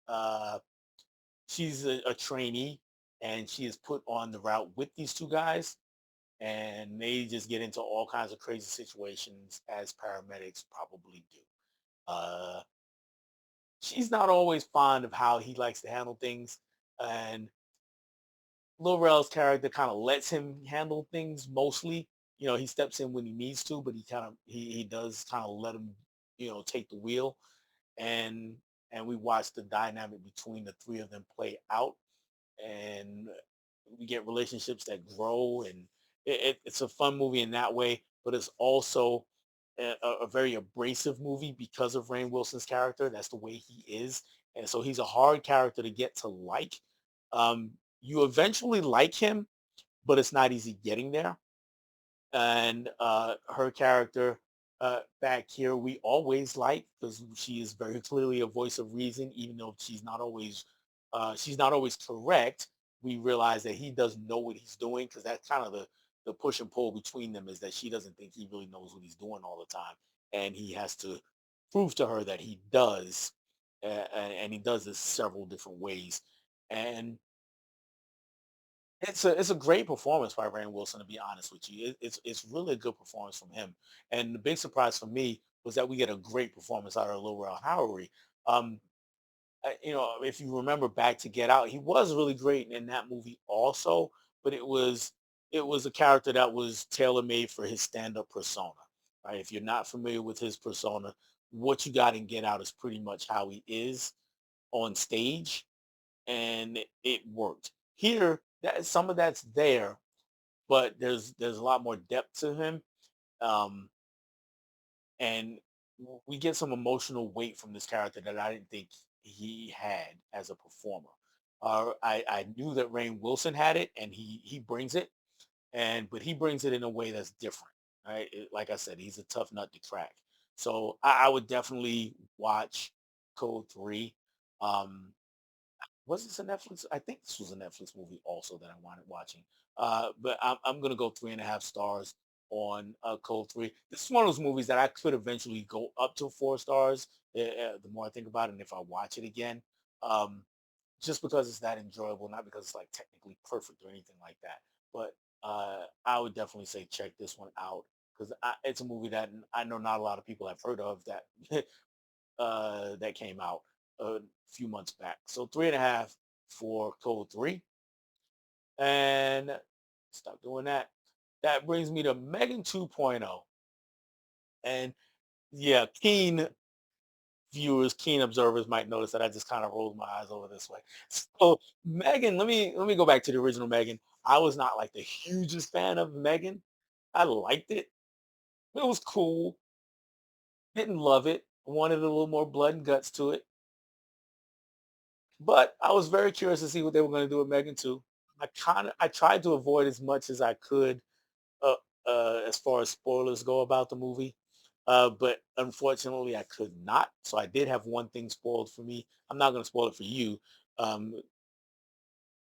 she's a trainee, and she is put on the route with these two guys, and they just get into all kinds of crazy situations as paramedics probably do. Uh, she's not always fond of how he likes to handle things, and Lil Rel's character kind of lets him handle things mostly. He steps in when he needs to, but he does kind of let him, take the wheel. And we watch the dynamic between the three of them play out, and we get relationships that grow, and it's a fun movie in that way, but it's also a very abrasive movie because of Rainn Wilson's character. That's the way he is, and so he's a hard character to get to like. You eventually like him, but it's not easy getting there. And her character back here, we always like because she is very clearly a voice of reason, even though she's not always correct. We realize that he doesn't know what he's doing, because that's kind of the push and pull between them, is that she doesn't think he really knows what he's doing all the time, and he has to prove to her that he does, and he does this several different ways. And it's a great performance by Rand Wilson, to be honest with you. It's really a good performance from him. And the big surprise for me was that we get a great performance out of Lil Rel Howery. Um, if you remember back to Get Out, he was really great in that movie also, but it was a character that was tailor made for his stand up persona. Right? If you're not familiar with his persona, what you got in Get Out is pretty much how he is on stage, and it worked. Here, that some of that's there, but there's a lot more depth to him, um, and we get some emotional weight from this character that I didn't think he had as a performer. I knew that Rainn Wilson had it, and he brings it, but he brings it in a way that's different. Right, like I said, he's a tough nut to crack. So I would definitely watch Code Three. Um, was this a Netflix? I think this was a Netflix movie also that I wanted watching. But I'm gonna go 3.5 stars on Cold Three. This is one of those movies that I could eventually go up to 4 stars. The more I think about it, and if I watch it again, um, just because it's that enjoyable, not because it's like technically perfect or anything like that. But I would definitely say check this one out, because it's a movie that I know not a lot of people have heard of that that came out. a few months back. So 3.5 for Code 3. And stop doing that. That brings me to Megan 2.0. And yeah, keen observers might notice that I just kind of rolled my eyes over this way. So Megan, let me go back to the original Megan. I was not like the hugest fan of Megan. I liked it. It was cool. Didn't love it. Wanted a little more blood and guts to it. But I was very curious to see what they were going to do with Megan too. I tried to avoid as much as I could uh, as far as spoilers go about the movie. But unfortunately, I could not. So I did have one thing spoiled for me. I'm not going to spoil it for you, um,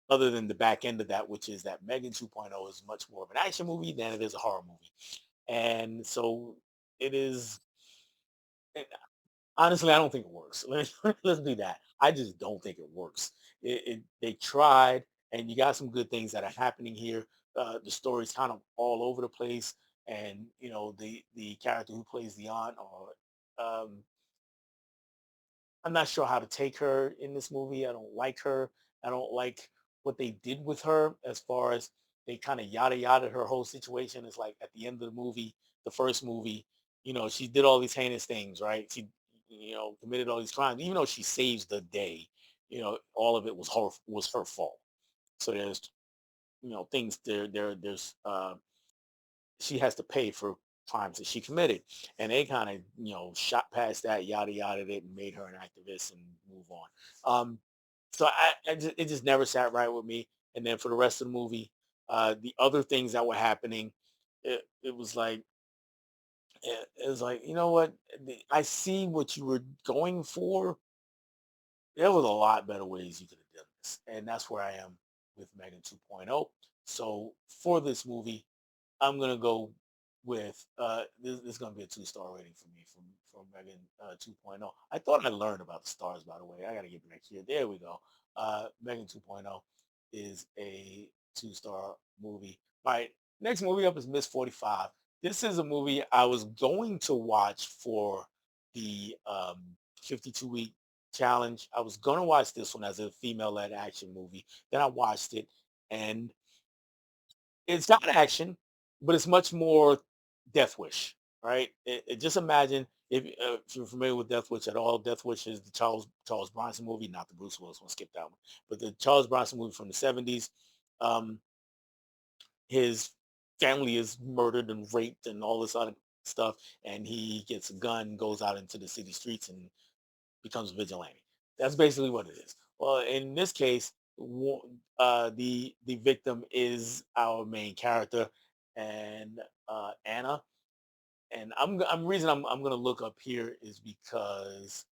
other than the back end of that, which is that Megan 2.0 is much more of an action movie than it is a horror movie. And so it is. Honestly, I don't think it works. Let's do that. I just don't think it works. They tried, and you got some good things that are happening here. The story's kind of all over the place, and the character who plays the aunt, or um, I'm not sure how to take her in this movie. I don't like her. I don't like what they did with her as far as they kind of yada yada her whole situation. It's like at the end of the movie, the first movie, she did all these heinous things, right? She, committed all these crimes, even though she saves the day. All of it was her fault. So there's, things there's she has to pay for crimes that she committed. And they kind of, shot past that, yada yada it, and made her an activist and move on. So it just never sat right with me. And then for the rest of the movie, the other things that were happening, it was like it was like, you know what? I see what you were going for. There was a lot better ways you could have done this. And that's where I am with Megan 2.0. So for this movie, I'm gonna go with this is gonna be a 2-star rating for me from Megan 2.0. I thought I learned about the stars, by the way. I gotta get back here. There we go. Megan 2.0 is a 2-star movie. All right, next movie up is Miss 45. This is a movie I was going to watch for the 52-week challenge. I was gonna watch this one as a female-led action movie. Then I watched it, and it's got action, but it's much more Death Wish, right? Just imagine if you're familiar with Death Wish at all. Death Wish is the Charles Bronson movie, not the Bruce Willis one. Skip that one, but the Charles Bronson movie from the '70s. Um, his family is murdered and raped and all this other stuff, and he gets a gun, goes out into the city streets, and becomes a vigilante. That's basically what it is. Well, in this case, the victim is our main character, and Anna. And I'm reason I'm gonna look up here is because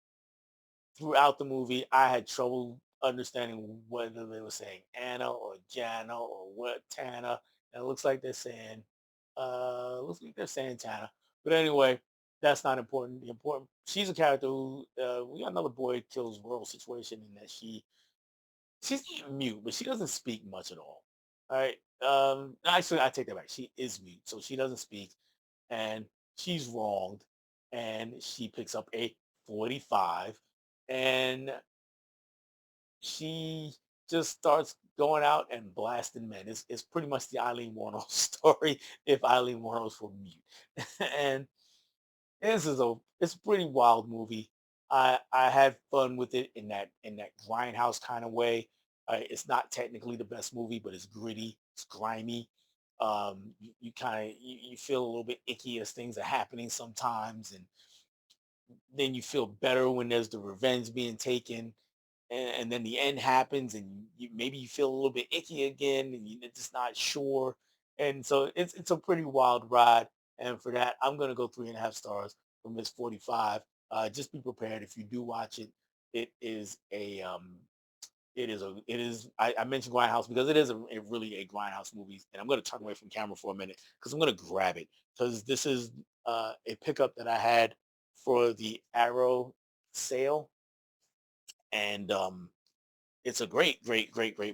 throughout the movie I had trouble understanding whether they were saying Anna or Jana or what Tana. And it looks like they're saying Tana. But anyway, that's not important. The important she's a character who we got another boy kills world situation in that she's not mute, but she doesn't speak much at all. All right. Actually, I take that back. She is mute, so she doesn't speak, and she's wronged, and she picks up a 45, and she just starts going out and blasting men. It's pretty much the Eileen Warnos story if Eileen Warnos were mute, and it's a pretty wild movie. I had fun with it in that grindhouse kind of way. It's not technically the best movie, but it's gritty, it's grimy. You kind of you feel a little bit icky as things are happening sometimes, and then you feel better when there's the revenge being taken, and then the end happens, and maybe you feel a little bit icky again, and you're just not sure. And so it's a pretty wild ride. And for that, I'm gonna go 3.5 stars from Miss 45. Just be prepared if you do watch it. It is a I mentioned Grindhouse because it is really a Grindhouse movie, and I'm going to turn away from camera for a minute because I'm going to grab it because this is a pickup that I had for the Arrow sale, and it's a great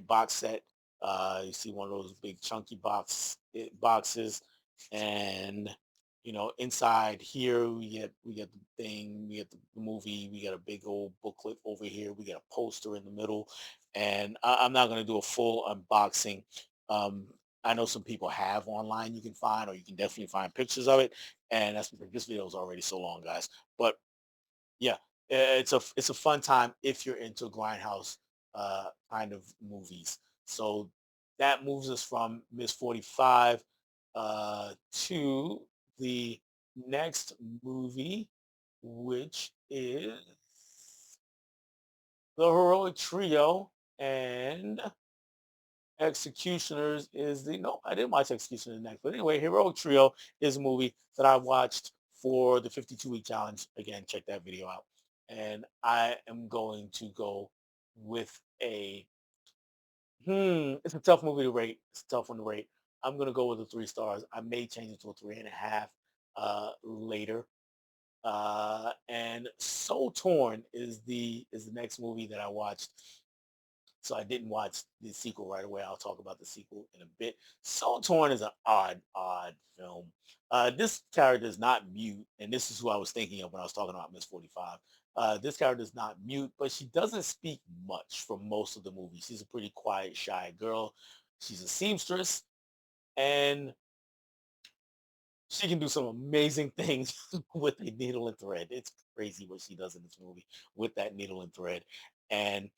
box set. You see one of those big chunky boxes, and inside here we get the thing, we get the movie, we get a big old booklet over here, we get a poster in the middle, and I'm not going to do a full unboxing. Um, I know some people have online you can find, or you can definitely find pictures of it, and that's because this video is already so long, guys. But yeah, it's a fun time if you're into grindhouse kind of movies. So that moves us from Miss 45 to the next movie, which is the Heroic Trio, and Executioners is the no, I didn't watch Executioners next. But anyway, Heroic Trio is a movie that I watched for the 52-week challenge. Again, check that video out. And I am going to go with it's a tough movie to rate. It's a tough one to rate. I'm gonna go with the 3 stars. I may change it to a 3.5 later. And So Torn is the next movie that I watched, so I didn't watch the sequel right away. I'll talk about the sequel in a bit. Soul Torn is an odd film. This character is not mute, and this is who I was thinking of when I was talking about Miss 45. This character is not mute, but she doesn't speak much for most of the movie. She's a pretty quiet, shy girl. She's a seamstress, and she can do some amazing things with a needle and thread. It's crazy what she does in this movie with that needle and thread. And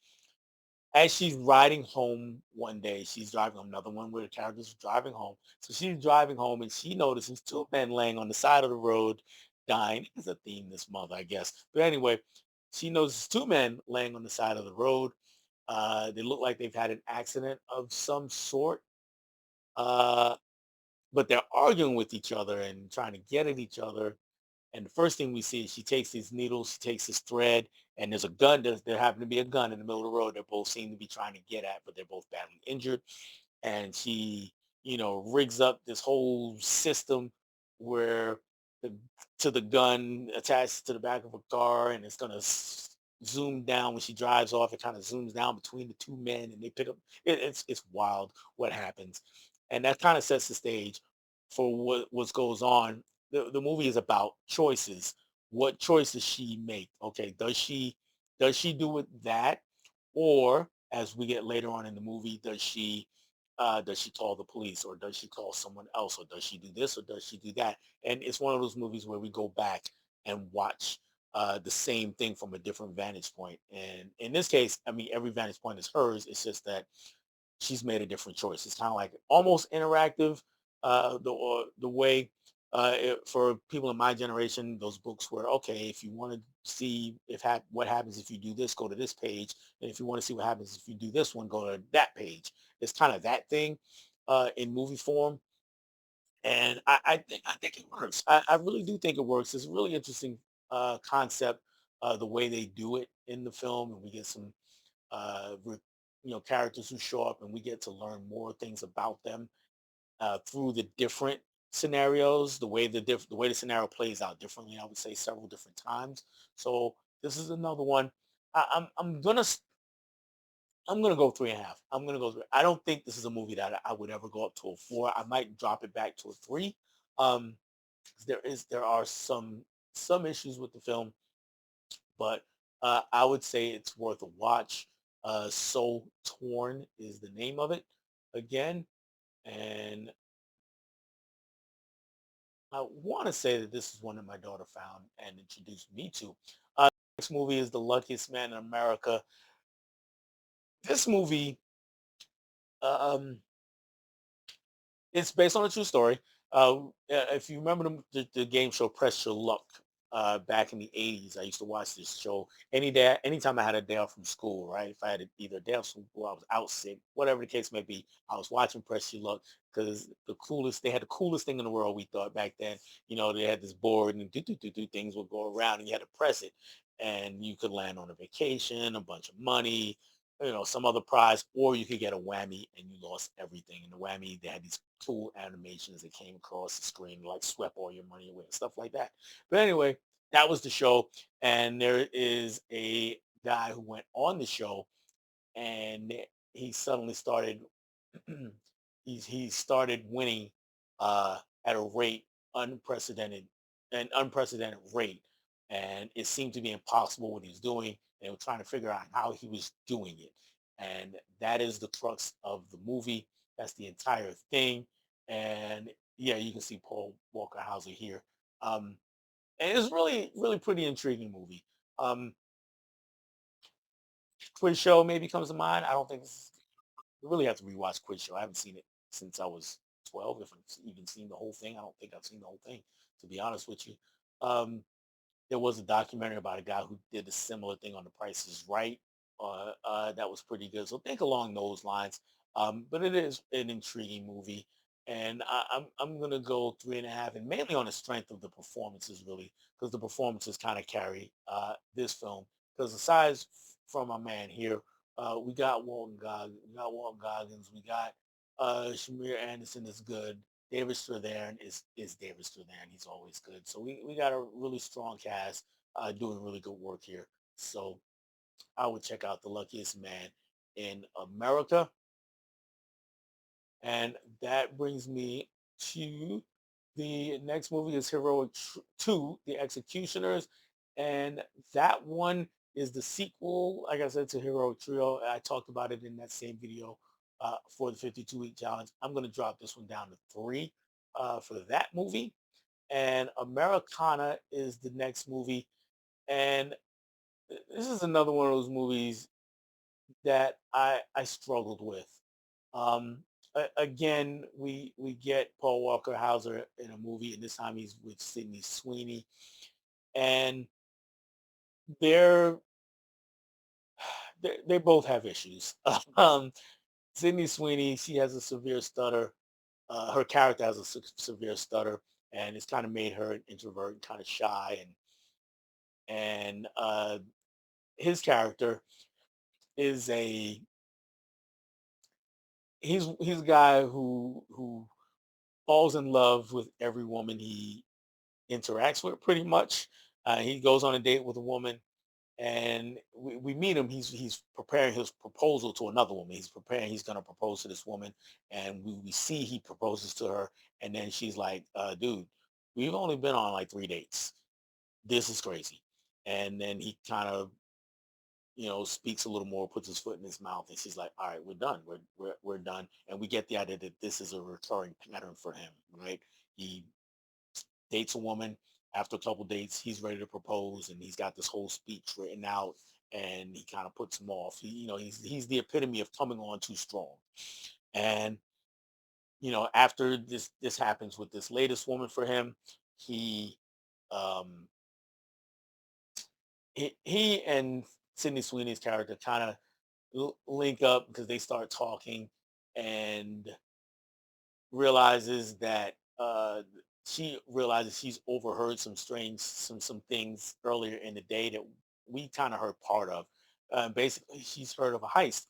as she's riding home one day, she's driving home, another one where the character's driving home. So she's driving home and she notices 2 men laying on the side of the road dying. It's a theme this month, I guess. But anyway, she notices 2 men laying on the side of the road. They look like they've had an accident of some sort. Uh, but they're arguing with each other and trying to get at each other. And the first thing we see is she takes these needles, she takes this thread, and there's a gun. There happened to be a gun in the middle of the road. They both seem to be trying to get at, but they're both badly injured. And she, rigs up this whole system where the to the gun attached to the back of a car, and it's gonna zoom down when she drives off. It kind of zooms down between the 2 men, and they pick up. It's wild what happens, and that kind of sets the stage for what goes on. The movie is about choices. What choices she make? Okay, does she do with that, or as we get later on in the movie, does she call the police, or does she call someone else, or does she do this, or does she do that? And it's one of those movies where we go back and watch the same thing from a different vantage point. And in this case, I mean, every vantage point is hers. It's just that she's made a different choice. It's kind of like almost interactive, the way for people in my generation, those books were okay. If you want to see what happens if you do this, go to this page, and if you want to see what happens if you do this one, go to that page. It's kind of that thing in movie form, and I think it works. I really do think it works. It's a really interesting concept, the way they do it in the film, and we get some characters who show up, and we get to learn more things about them through the different scenarios, the way the scenario plays out differently. I would say several different times. So this is another one. I'm gonna go 3.5. I'm gonna go 3. I don't think this is a movie that I would ever go up to a 4. I might drop it back to a 3. Um, 'Cause there are some issues with the film, but I would say it's worth a watch. Soul Torn is the name of it again, and I want to say that this is one that my daughter found and introduced me to. Next movie is The Luckiest Man in America. This movie, um, it's based on a true story. If you remember the game show Press Your Luck, back in the 80s, I used to watch this show anytime I had a day off from school, right? If I had either a day off from school, I was out sick, whatever the case may be, I was watching Press Your Luck because they had the coolest thing in the world, we thought back then. They had this board and do things would go around and you had to press it and you could land on a vacation, a bunch of money, some other prize, or you could get a whammy and you lost everything. And the whammy, they had these cool animations that came across the screen, like swept all your money away and stuff like that. But anyway, that was the show. And there is a guy who went on the show and he suddenly started he started winning at a rate unprecedented rate, and it seemed to be impossible what he was doing. They were trying to figure out how he was doing it, and that is the crux of the movie. That's the entire thing, and yeah, you can see Paul Walker Hauser here. Um, and it's really, really pretty intriguing movie. Um, Quiz Show maybe comes to mind. I don't think I really have to rewatch Quiz Show. I haven't seen it since I was 12, if I've even seen the whole thing. I don't think I've seen the whole thing, to be honest with you. Um, there was a documentary about a guy who did a similar thing on The Price is Right. That was pretty good. So think along those lines. But it is an intriguing movie, and I'm gonna go 3.5, and mainly on the strength of the performances, really, because the performances kind of carry this film. Because aside from our man here, we got Walton Goggins, we got Shamir Anderson is good. David Strathairn is David Strathairn. He's always good. So we got a really strong cast doing really good work here. So I would check out The Luckiest Man in America. And that brings me to the next movie is 2, The Executioners. And that one is the sequel, like I said, to Heroic Trio. I talked about it in that same video for the 52-week challenge. I'm going to drop this one down to 3 for that movie. And Americana is the next movie. And this is another one of those movies that I struggled with. Again, we get Paul Walker Hauser in a movie, and this time he's with Sydney Sweeney, and they're they both have issues. um, Sydney Sweeney, she has a severe stutter. Her character has a severe stutter, and it's kind of made her an introvert and kind of shy. And his character is a he's a guy who falls in love with every woman he interacts with, pretty much. He goes on a date with a woman, and we meet him. He's preparing his proposal to another woman. He's going to propose to this woman, and we see he proposes to her, and then she's like, dude, we've only been on like 3 dates. This is crazy. And then he kind of, speaks a little more, puts his foot in his mouth, and she's like, all right, we're done. We're done. And we get the idea that this is a recurring pattern for him, right? He dates a woman. After a couple dates, he's ready to propose, and he's got this whole speech written out, and he kind of puts him off. He's the epitome of coming on too strong. And after this happens with this latest woman for him, he um he and Sydney Sweeney's character kind of link up because they start talking, and realizes that she realizes she's overheard some strange some things earlier in the day that we kind of heard part of. Basically, she's heard of a heist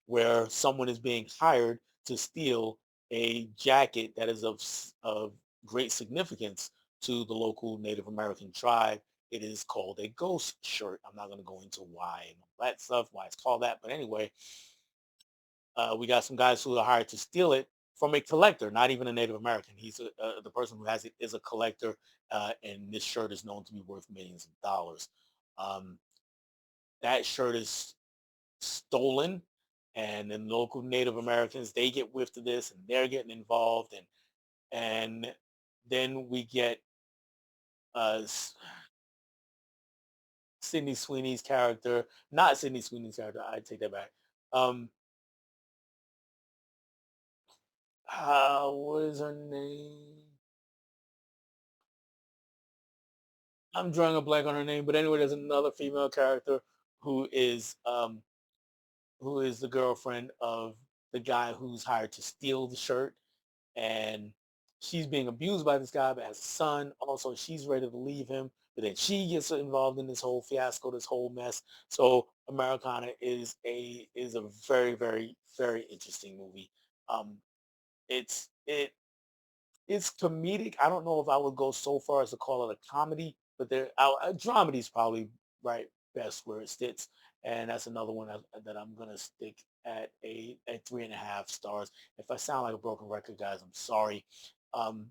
where someone is being hired to steal a jacket that is of great significance to the local Native American tribe. It is called a ghost shirt. I'm not going to go into why and all that stuff, why it's called that. But anyway, we got some guys who are hired to steal it from a collector, not even a Native American. The person who has it is a collector, and this shirt is known to be worth millions of dollars. Um, that shirt is stolen, and then local Native Americans, they get whiffed of this, and they're getting involved, and then we get uh, S- Sydney Sweeney's character, not Sydney Sweeney's character. I take that back. Um, what is her name? I'm drawing a blank on her name, but anyway, there's another female character who is um, who is the girlfriend of the guy who's hired to steal the shirt, and she's being abused by this guy, but has a son. Also, she's ready to leave him, but then she gets involved in this whole fiasco, this whole mess. So, Americana is a very, very, very interesting movie. Um, it it's comedic. I don't know if I would go so far as to call it a comedy, but dramedy is probably right best where it sits. And that's another one that I'm gonna stick at 3.5 stars. If I sound like a broken record, guys, I'm sorry. Um,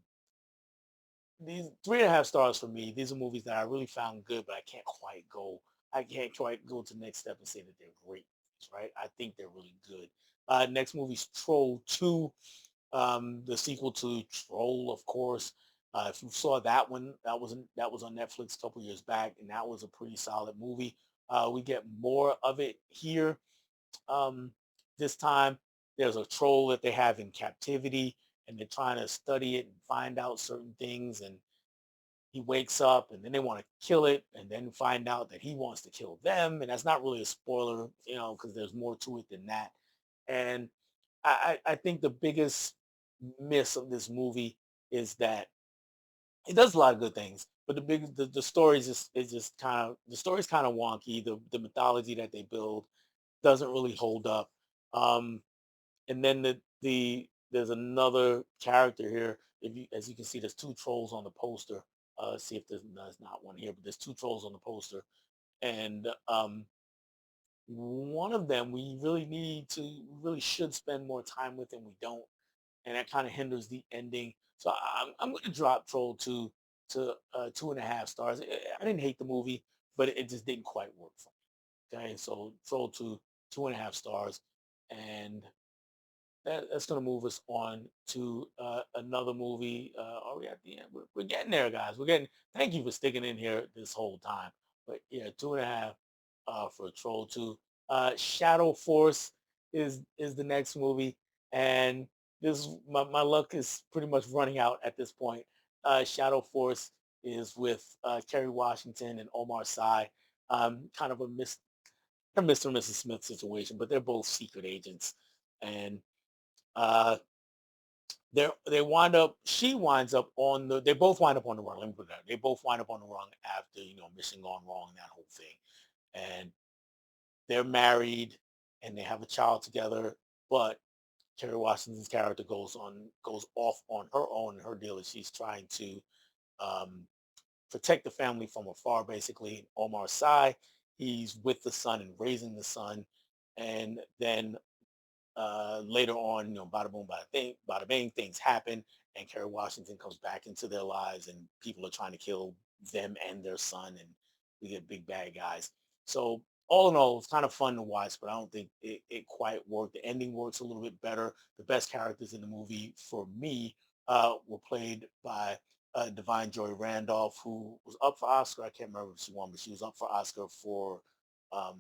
these 3.5 stars for me. These are movies that I really found good, but I can't quite go to the next step and say that they're great movies, right? I think they're really good. Next movie's Troll 2, the sequel to Troll, of course. If you saw that one, that was on Netflix a couple years back, and that was a pretty solid movie. We get more of it here. Um, this time, there's a troll that they have in captivity, and they're trying to study it and find out certain things. And he wakes up, and then they want to kill it, and then find out that he wants to kill them. And that's not really a spoiler, because there's more to it than that. And I think the biggest miss of this movie is that it does a lot of good things, but the story is just kind of the story's kind of wonky. The mythology that they build doesn't really hold up. Um, and then there's another character here. If you As you can see, there's two trolls on the poster. See if there's not one here, but there's two trolls on the poster, and one of them we really should spend more time with, and we don't, and that kind of hinders the ending. So I'm going to drop Troll to 2.5 stars. I didn't hate the movie, but it just didn't quite work for me. Okay, so Troll to 2.5 stars, and that's going to move us on to another movie. Are we at the end? We're getting there, guys. We're getting. Thank you for sticking in here this whole time. But yeah, 2.5 for Troll 2. Shadow Force is the next movie, and my luck is pretty much running out at this point. Shadow Force is with Kerry Washington and Omar Sy. Kind of a Mr. and Mrs. Smith situation, but they're both secret agents, and uh, they wind up. She winds up on the. They both wind up on the run. Let me put it that. They both wind up on the run after mission gone wrong, that whole thing, and they're married and they have a child together. But Kerry Washington's character goes off on her own. And her deal is she's trying to um, protect the family from afar. Basically, Omar Sy, he's with the son and raising the son, and then later on, bada boom, bada bing, things happen, and Kerry Washington comes back into their lives, and people are trying to kill them and their son, and we get big bad guys. So all in all, it's kind of fun to watch, but I don't think it quite worked. The ending works a little bit better. The best characters in the movie, for me, were played by Divine Joy Randolph, who was up for Oscar. I can't remember if she won, but she was up for Oscar for um,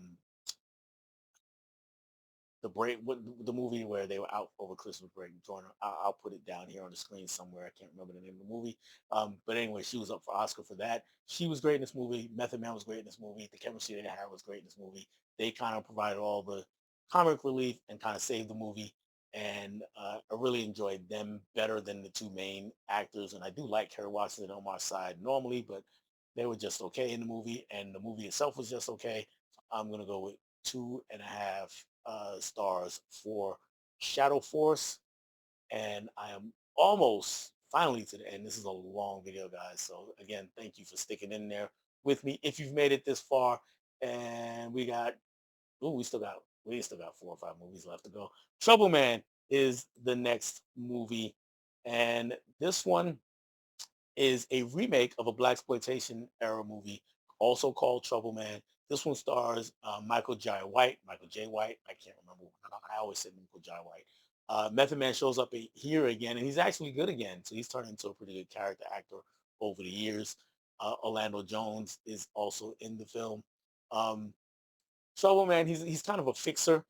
the movie where they were out over Christmas break. Jordan, I'll put it down here on the screen somewhere. I can't remember the name of the movie. But anyway, she was up for Oscar for that. She was great in this movie. Method Man was great in this movie. The chemistry they had was great in this movie. They kind of provided all the comic relief and kind of saved the movie. And I really enjoyed them better than the two main actors. And I do like Kerry Washington on my side normally, but they were just okay in the movie, and the movie itself was just okay. I'm gonna go with 2.5 stars for Shadow Force, and I am almost finally to the end. This is a long video, guys. So again, thank you for sticking in there with me. If you've made it this far, and we still got 4 or 5 movies left to go. Trouble Man is the next movie, and this one is a remake of a black exploitation era movie, also called Trouble Man. This one stars Michael Jai White, Michael J. White. I can't remember. I always said Michael Jai White. Method Man shows up here again, and he's actually good again. So he's turned into a pretty good character actor over the years. Orlando Jones is also in the film. Um, Trouble Man, he's kind of a fixer.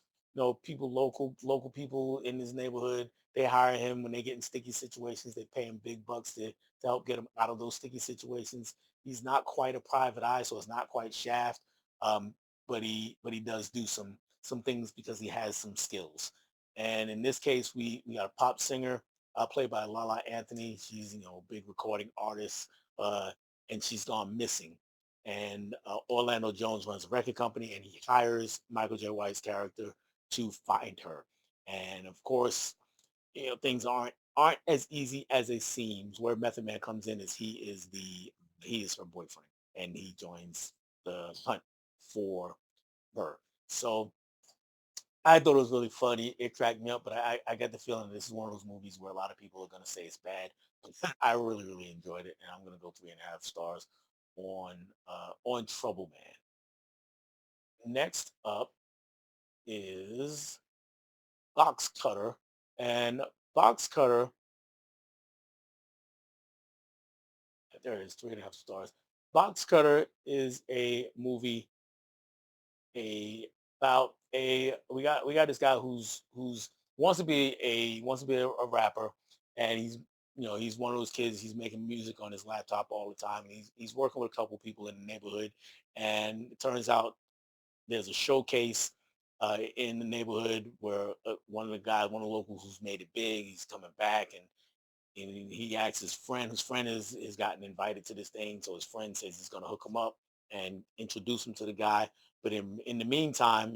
People local people in his neighborhood, they hire him when they get in sticky situations. They pay him big bucks to help get him out of those sticky situations. He's not quite a private eye, so it's not quite Shaft. Um, but he does do some things because he has some skills. And in this case, we got a pop singer played by Lala Anthony. She's a big recording artist, uh, and she's gone missing, and Orlando Jones runs a record company, and he hires Michael J. White's character to find her. And of course, things aren't as easy as it seems. Where Method Man comes in is he is her boyfriend, and he joins the hunt for her. So I thought it was really funny. It cracked me up, but I get the feeling this is one of those movies where a lot of people are going to say it's bad. But I really, really enjoyed it, and I'm going to go 3.5 stars on Trouble Man. Next up is Box Cutter, and Box Cutter. There it is, 3.5 stars. Box Cutter is a movie a about a we got this guy who's wants to be a rapper, and he's one of those kids. He's making music on his laptop all the time, and he's working with a couple people in the neighborhood, and it turns out there's a showcase in the neighborhood where one of the locals who's made it big, he's coming back, and he asks his friend, whose friend has gotten invited to this thing. So his friend says he's going to hook him up and introduce him to the guy. But in the meantime,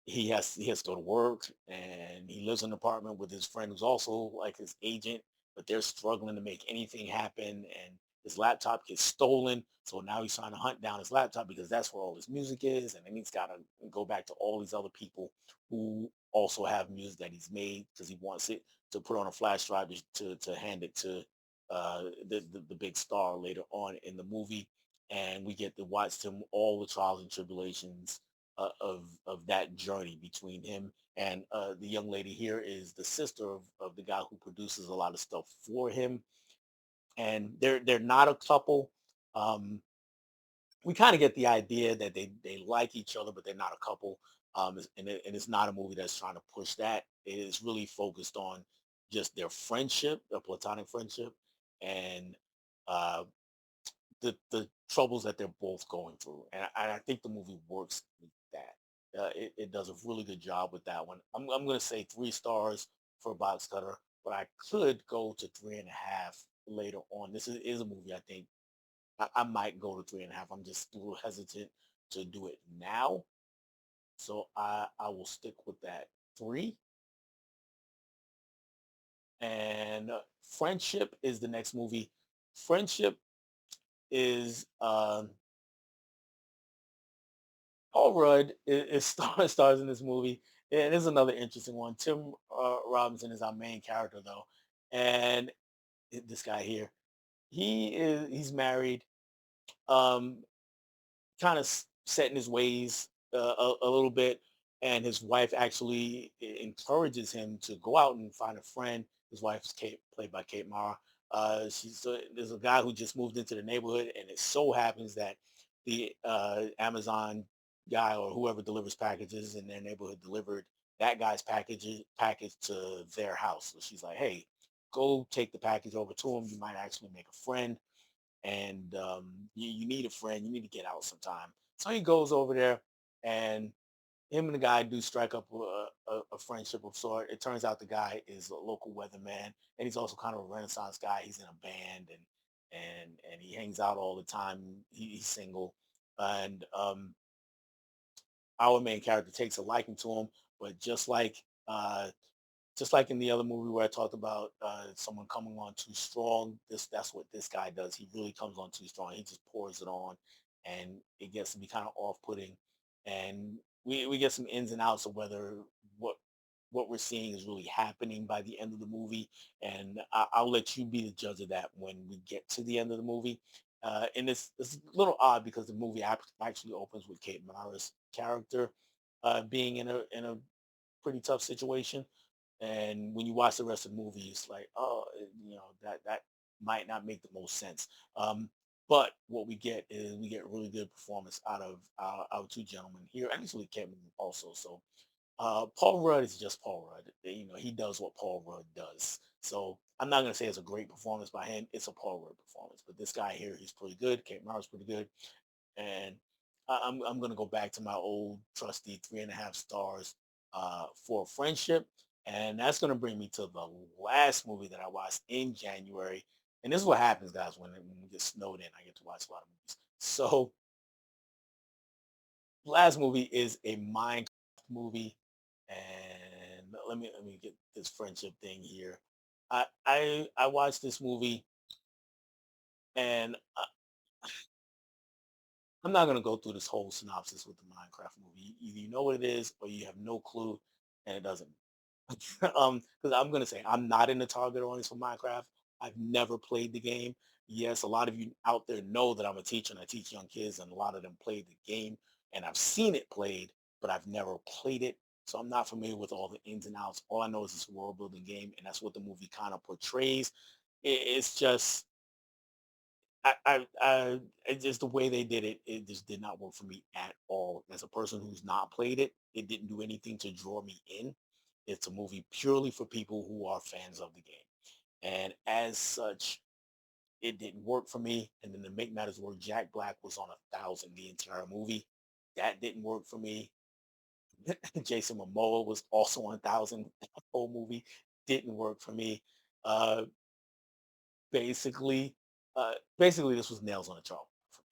he has to go to work, and he lives in an apartment with his friend who's also like his agent, but they're struggling to make anything happen, and his laptop gets stolen. So now he's trying to hunt down his laptop because that's where all his music is, and then he's got to go back to all these other people who also have music that he's made because he wants it to put on a flash drive to hand it to the big star later on in the movie. And we get to watch him all the trials and tribulations of that journey between him and the young lady here is the sister of the guy who produces a lot of stuff for him, and they're not a couple. um we kind of get the idea that they like each other, but they're not a couple. And it's not a movie that's trying to push that. It is really focused on just their friendship, their platonic friendship, and uh the troubles that they're both going through, and I think the movie works with that. It does a really good job with that one. I'm going to say 3 stars for Box Cutter, but I could go to 3.5 later on. This is a movie I think I might go to 3.5. I'm just a little hesitant to do it now, so I will stick with that three. And Friendship is the next movie. Friendship is Paul Rudd is stars in this movie. And it is another interesting one. Tim Robinson is our main character though, and this guy here, he's married. Um, kind of set in his ways a little bit, and his wife actually encourages him to go out and find a friend. His wife is played by Kate Mara. There's a guy who just moved into the neighborhood, and it so happens that the Amazon guy or whoever delivers packages in their neighborhood delivered that guy's package to their house. So she's like, "Hey, go take the package over to him. You might actually make a friend, and you need a friend. You need to get out sometime." So he goes over there, and him and the guy do strike up a friendship of sort. It turns out the guy is a local weatherman, and he's also kind of a Renaissance guy. He's in a band, and he hangs out all the time. He's single, and our main character takes a liking to him. But just like in the other movie where I talked about someone coming on too strong, that's what this guy does. He really comes on too strong. He just pours it on, and it gets to be kind of off-putting. And we get some ins and outs of whether what what we're seeing is really happening by the end of the movie. And I'll let you be the judge of that when we get to the end of the movie. And it's a little odd because the movie actually opens with Kate Mara's character being in a pretty tough situation, and when you watch the rest of the movie, it's like, oh, that might not make the most sense. But what we get is we get really good performance out of our two gentlemen here, and actually Kevin also. So Paul Rudd is just Paul Rudd. He does what Paul Rudd does. So I'm not gonna say it's a great performance by him. It's a Paul Rudd performance, but this guy here, he's pretty good. Kate Mara's pretty good, and I'm gonna go back to my old trusty 3.5 stars for Friendship, and that's gonna bring me to the last movie that I watched in January. And this is what happens, guys, when we get snowed in. I get to watch a lot of movies. So last movie is a Minecraft movie, and let me get this friendship thing here. I watched this movie, and I'm not gonna go through this whole synopsis with the Minecraft movie. Either you know what it is or you have no clue, and it doesn't. Because I'm gonna say I'm not in the target audience for Minecraft. I've never played the game. Yes, a lot of you out there know that I'm a teacher and I teach young kids, and a lot of them play the game, and I've seen it played, but I've never played it. So I'm not familiar with all the ins and outs. All I know is it's a world building game, and that's what the movie kind of portrays. It's just it's just the way they did it. It just did not work for me at all. As a person who's not played it, it didn't do anything to draw me in. It's a movie purely for people who are fans of the game, and as such, it didn't work for me. And then to make matters worse, Jack Black was on 1,000 the entire movie. That didn't work for me. Jason Momoa was also on 1,000 the whole movie. Didn't work for me. Uh, basically, basically, this was nails on a chalkboard for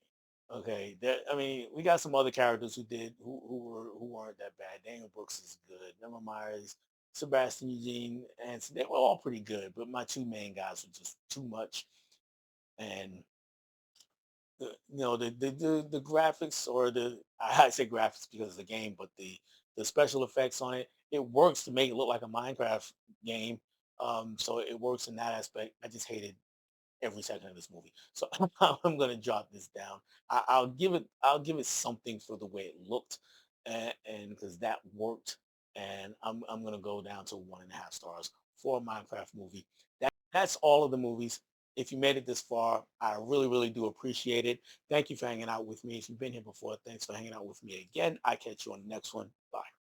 me. Okay, I mean, we got some other characters who weren't that bad. Daniel Brooks is good. Emma Myers, Sebastian Eugene, and they were all pretty good. But my two main guys were just too much. And the graphics, or the I say graphics because of the game, but the special effects on it, it works to make it look like a Minecraft game. So it works in that aspect. I just hated every second of this movie. So I'm gonna jot this down. I'll give it something for the way it looked, and because that worked. And I'm gonna go down to 1.5 stars for a Minecraft movie. That's all of the movies. If you made it this far, I really, really do appreciate it. Thank you for hanging out with me. If you've been here before, thanks for hanging out with me again. I catch you on the next one. Bye.